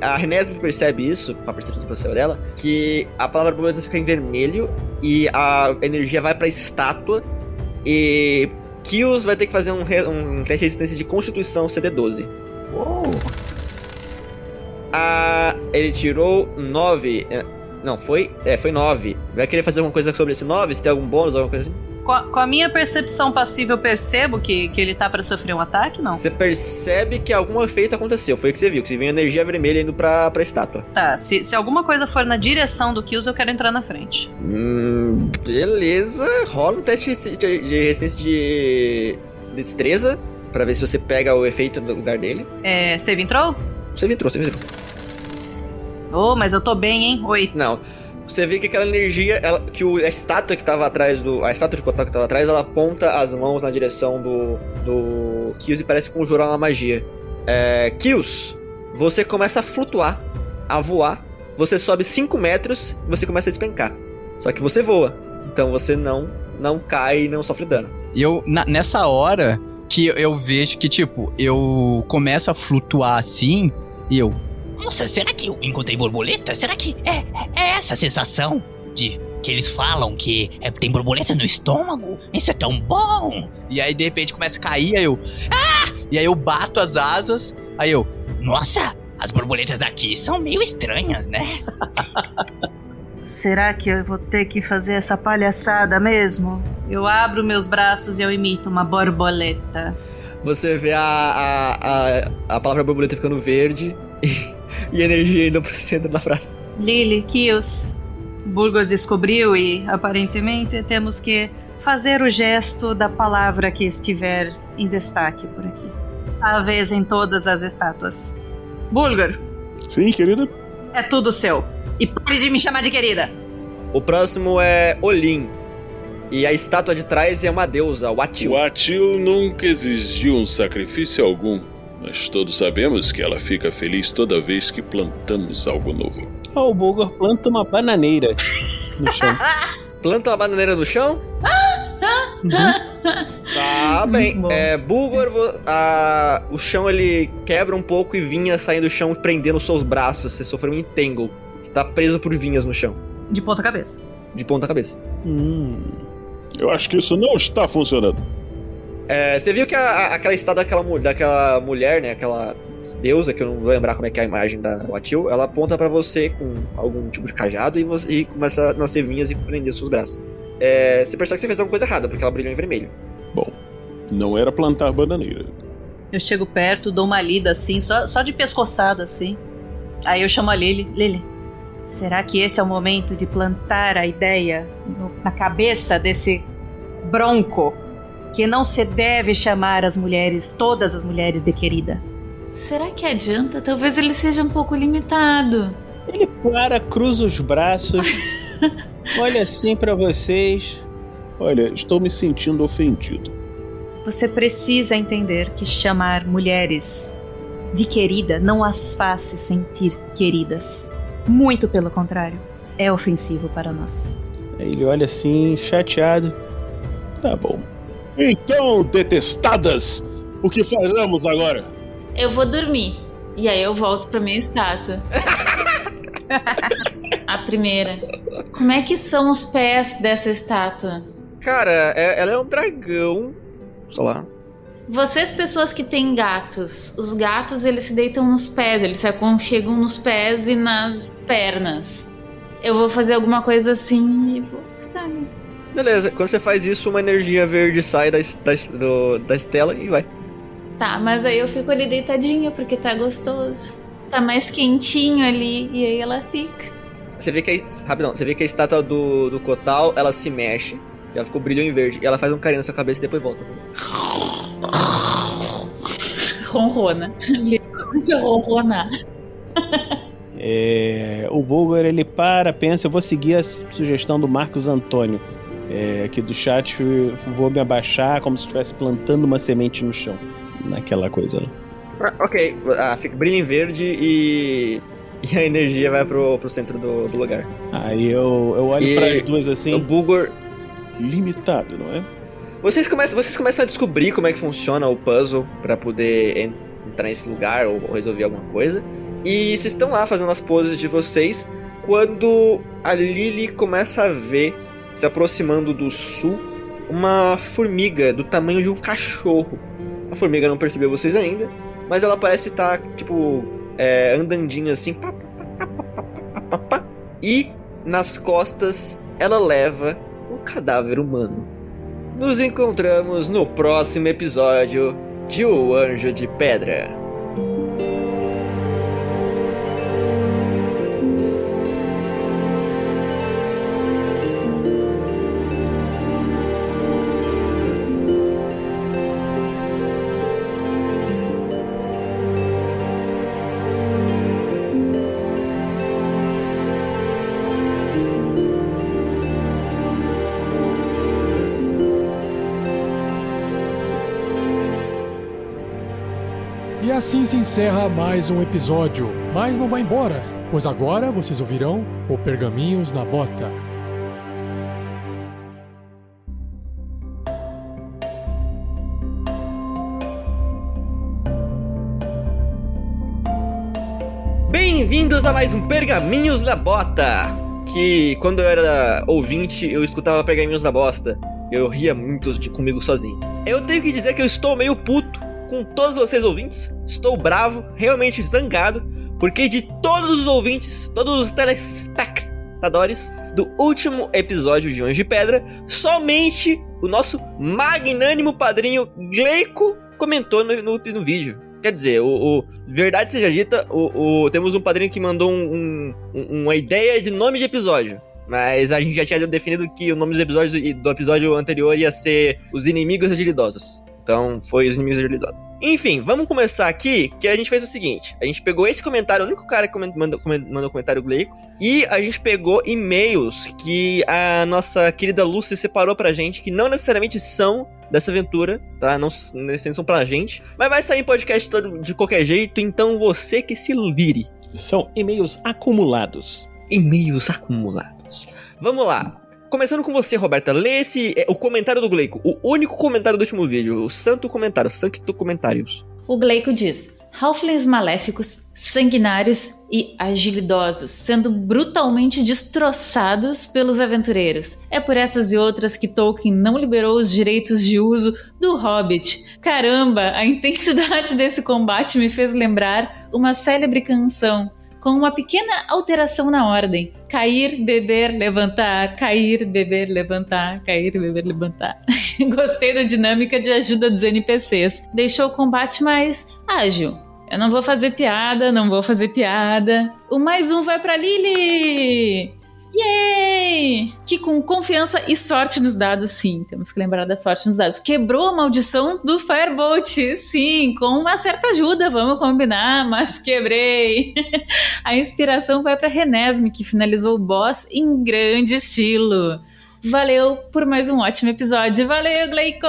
a Renesme percebe isso, com a percepção especial dela, que a palavra borboleta fica em vermelho e a energia vai pra estátua e Kills vai ter que fazer um teste de resistência de Constituição CD12. Uou! Ele tirou 9. Não, foi 9. Vai querer fazer alguma coisa sobre esse 9? Se tem algum bônus, alguma coisa assim? Com a minha percepção passiva, eu percebo que ele tá pra sofrer um ataque, não? Você percebe que algum efeito aconteceu. Foi o que você viu, que você viu energia vermelha indo pra estátua. Tá, se alguma coisa for na direção do Kills, eu quero entrar na frente. Beleza. Rola um teste de resistência de destreza, pra ver se você pega o efeito no lugar dele. Save entrou? Save entrou. Oh, mas eu tô bem, hein? 8. Não. Você vê que aquela energia, a estátua que tava atrás a estátua de Kotal que tava atrás, ela aponta as mãos na direção do Kills e parece conjurar uma magia. Kills, você começa a flutuar, a voar, você sobe 5 metros e você começa a despencar. Só que você voa, então você não cai e não sofre dano. E nessa hora que eu vejo que, tipo, eu começo a flutuar assim e eu... Nossa, será que eu encontrei borboleta? Será que é essa a sensação de que eles falam que tem borboletas no estômago? Isso é tão bom! E aí, de repente, começa a cair, aí eu... E aí eu bato as asas, aí eu... Nossa, as borboletas daqui são meio estranhas, né? Será que eu vou ter que fazer essa palhaçada mesmo? Eu abro meus braços e eu imito uma borboleta. Você vê a palavra borboleta ficando verde e energia indo pro centro da frase. Lily, Kills, Bulgor descobriu e aparentemente temos que fazer o gesto da palavra que estiver em destaque por aqui. Talvez em todas as estátuas. Bulgor. Sim, querida? É tudo seu. E pare de me chamar de querida. O próximo é Olin. E a estátua de trás é uma deusa, o Atil. O Atil nunca exigiu um sacrifício algum, mas todos sabemos que ela fica feliz toda vez que plantamos algo novo. O Bulgor planta uma bananeira no chão. Planta uma bananeira no chão? Tá bem. Bulgor, o chão ele quebra um pouco e vinhas saem do chão prendendo os seus braços. Você sofreu um entangle. Você tá preso por vinhas no chão. De ponta cabeça. De ponta cabeça. Eu acho que isso não está funcionando. Você viu que aquela estátua daquela mulher, né? Aquela deusa, que eu não vou lembrar como é que é a imagem da Atil, ela aponta pra você com algum tipo de cajado e começa a nascer vinhas e prender seus braços. Você percebe que você fez alguma coisa errada, porque ela brilhou em vermelho. Bom, não era plantar bananeira. Eu chego perto, dou uma lida assim, só de pescoçada assim. Aí eu chamo a Lily. Lily, será que esse é o momento de plantar a ideia na cabeça desse bronco que não se deve chamar as mulheres, todas as mulheres de querida? Será que adianta? Talvez ele seja um pouco limitado. Ele cruza os braços, olha assim pra vocês. Olha, estou me sentindo ofendido. Você precisa entender que chamar mulheres de querida não as faz se sentir queridas. Muito pelo contrário, é ofensivo para nós. Ele olha assim, chateado. Tá bom. Então, detestadas, o que faremos agora? Eu vou dormir. E aí eu volto pra minha estátua. A primeira. Como é que são os pés dessa estátua? Cara, ela é um dragão. Sei lá. Vocês, pessoas que têm gatos, os gatos eles se deitam nos pés, eles se aconchegam nos pés e nas pernas. Eu vou fazer alguma coisa assim e vou ficar ali. Beleza, quando você faz isso, uma energia verde sai da estela e vai. Tá, mas aí eu fico ali deitadinha porque tá gostoso. Tá mais quentinho ali e aí ela fica. Você vê que a estátua do Kotal, ela se mexe, ela ficou brilhando em verde, e ela faz um carinho na sua cabeça e depois volta. Ronrona. Ele começa a ronronar. O Bulgor, ele pensa, eu vou seguir a sugestão do Marcos Antônio. Aqui do chat, vou me abaixar como se estivesse plantando uma semente no chão. Naquela coisa lá. Ok, fica brilho em verde e a energia vai pro centro do lugar. Aí eu olho para as duas assim. O Bulgor limitado, não é? Vocês começam a descobrir como é que funciona o puzzle pra poder entrar nesse lugar ou resolver alguma coisa. E vocês estão lá fazendo as poses de vocês quando a Lily começa a ver, se aproximando do sul, uma formiga do tamanho de um cachorro. A formiga não percebeu vocês ainda, mas ela parece estar, andandinho assim. E nas costas ela leva um cadáver humano. Nos encontramos no próximo episódio de O Anjo de Pedra. E assim se encerra mais um episódio, mas não vai embora, pois agora vocês ouvirão o Pergaminhos na Bota. Bem-vindos a mais um Pergaminhos na Bota. Que quando eu era ouvinte, eu escutava Pergaminhos na Bosta. Eu ria muito comigo sozinho. Eu tenho que dizer que eu estou meio puto com todos vocês ouvintes. Estou bravo, realmente zangado, porque de todos os ouvintes, todos os telespectadores do último episódio de Anjo de Pedra, somente o nosso magnânimo padrinho Gleico comentou no vídeo. Quer dizer, verdade seja dita, temos um padrinho que mandou uma ideia de nome de episódio. Mas a gente já tinha definido que o nome dos episódios do episódio anterior ia ser Os Inimigos Agilidosos. Então, foi os inimigos habilidosos. Enfim, vamos começar aqui, que a gente fez o seguinte. A gente pegou esse comentário, o único cara que mandou comentário Gleico, e a gente pegou e-mails que a nossa querida Lucy separou pra gente, que não necessariamente são dessa aventura, tá? Não necessariamente são pra gente, mas vai sair em podcast todo de qualquer jeito, então você que se vire. São e-mails acumulados. E-mails acumulados. Vamos lá. Começando com você, Roberta, lê o comentário do Gleico, o único comentário do último vídeo, o santo comentário, Sancto Comentários. O Gleico diz: halflings maléficos, sanguinários e agilidosos, sendo brutalmente destroçados pelos aventureiros. É por essas e outras que Tolkien não liberou os direitos de uso do Hobbit. Caramba, a intensidade desse combate me fez lembrar uma célebre canção, com uma pequena alteração na ordem. Cair, beber, levantar, cair, beber, levantar, cair, beber, levantar. Gostei da dinâmica de ajuda dos NPCs. Deixou o combate mais ágil. Eu não vou fazer piada. O mais um vai pra Lily! Yay! Que com confiança e sorte nos dados, sim, temos que lembrar da sorte nos dados, quebrou a maldição do Firebolt, sim, com uma certa ajuda, vamos combinar, mas quebrei. A inspiração vai para Renesme, que finalizou o boss em grande estilo. Valeu por mais um ótimo episódio. Valeu, Gleico!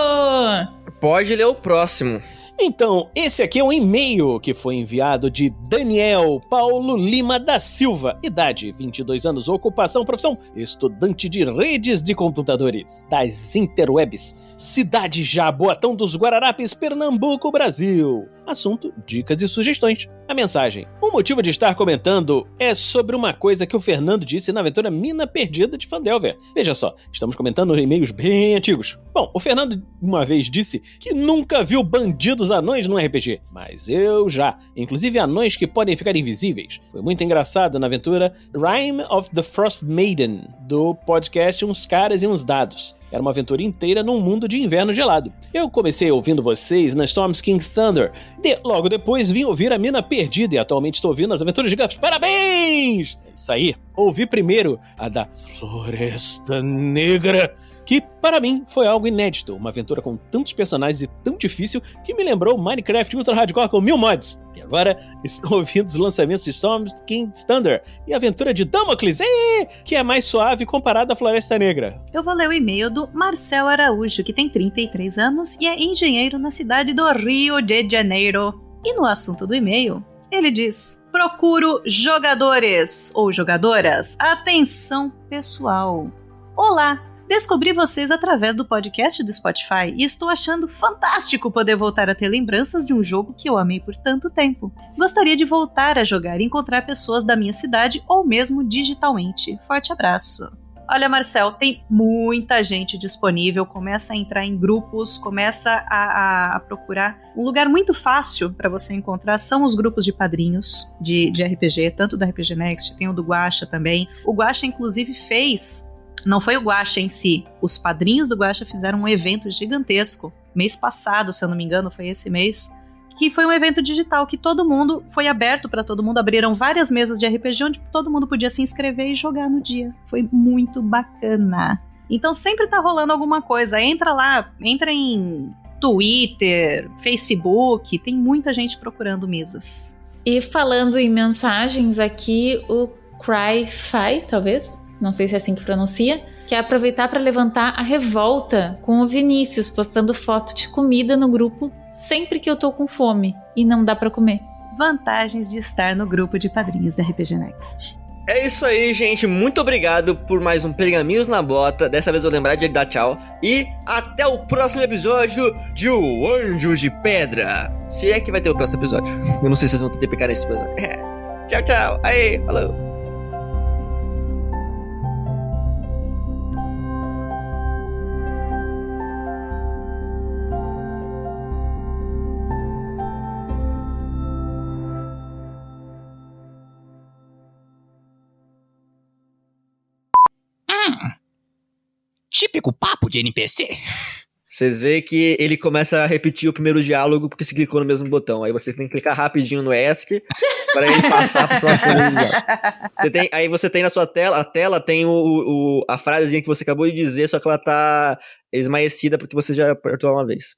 Pode ler o próximo. Então, esse aqui é um e-mail que foi enviado de Daniel Paulo Lima da Silva, idade 22 anos, ocupação, profissão, estudante de redes de computadores, das interwebs, cidade Jaboatão dos Guararapes, Pernambuco, Brasil. Assunto, dicas e sugestões. A mensagem: o motivo de estar comentando é sobre uma coisa que o Fernando disse na aventura Mina Perdida de Phandelver. Veja só, estamos comentando e-mails bem antigos. Bom, o Fernando uma vez disse que nunca viu bandidos anões no RPG, mas eu já. Inclusive anões que podem ficar invisíveis. Foi muito engraçado na aventura Rime of the Frost Maiden, do podcast Uns Caras e Uns Dados. Era uma aventura inteira num mundo de inverno gelado. Eu comecei ouvindo vocês na Storm King's Thunder. Logo depois vim ouvir a Mina Perdida e atualmente estou ouvindo as aventuras de Gaps. Parabéns! É isso aí. Ouvi primeiro a da Floresta Negra, que para mim foi algo inédito. Uma aventura com tantos personagens e tão difícil que me lembrou Minecraft Ultra Hardcore com 1000 mods. E agora estou ouvindo os lançamentos de Storm King's Thunder e a aventura de Damocles, que é mais suave comparada à Floresta Negra. Eu vou ler o e-mail do Marcel Araújo, que tem 33 anos e é engenheiro na cidade do Rio de Janeiro. E no assunto do e-mail, ele diz: procuro jogadores ou jogadoras. Atenção, pessoal. Olá! Descobri vocês através do podcast do Spotify e estou achando fantástico poder voltar a ter lembranças de um jogo que eu amei por tanto tempo. Gostaria de voltar a jogar e encontrar pessoas da minha cidade ou mesmo digitalmente. Forte abraço. Olha, Marcel, tem muita gente disponível, começa a entrar em grupos, começa a procurar. Um lugar muito fácil para você encontrar são os grupos de padrinhos de RPG, tanto do RPG Next, tem o do Guaxa também. O Guaxa, inclusive, não foi o Guaxa em si, os padrinhos do Guaxa fizeram um evento gigantesco, mês passado, se eu não me engano, foi esse mês, que foi um evento digital que todo mundo, foi aberto para todo mundo, abriram várias mesas de RPG onde todo mundo podia se inscrever e jogar no dia. Foi muito bacana. Então sempre tá rolando alguma coisa, entra lá, entra em Twitter, Facebook, tem muita gente procurando mesas. E falando em mensagens aqui, o Cry-Fi, talvez? Não sei se é assim que pronuncia, quer aproveitar para levantar a revolta com o Vinícius postando foto de comida no grupo sempre que eu tô com fome e não dá para comer. Vantagens de estar no grupo de padrinhos da RPG Next. É isso aí, gente. Muito obrigado por mais um Pergaminhos na Bota. Dessa vez eu vou lembrar de dar tchau. E até o próximo episódio de O Anjo de Pedra. Se é que vai ter o próximo episódio. Eu não sei se vocês vão ter TPK nesse episódio. Tchau, tchau. Aí, falou. Típico papo de NPC. Vocês veem que ele começa a repetir o primeiro diálogo porque você clicou no mesmo botão. Aí você tem que clicar rapidinho no ESC para ele passar pro próximo diálogo. Aí você tem na sua tela, a tela tem a frasezinha que você acabou de dizer, só que ela tá esmaecida porque você já apertou uma vez.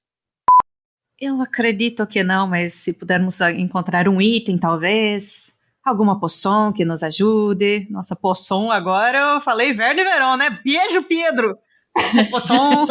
Eu acredito que não, mas se pudermos encontrar um item, talvez. Alguma poção que nos ajude. Nossa, poção agora eu falei inverno e verão, né? Beijo, Pedro! Poção!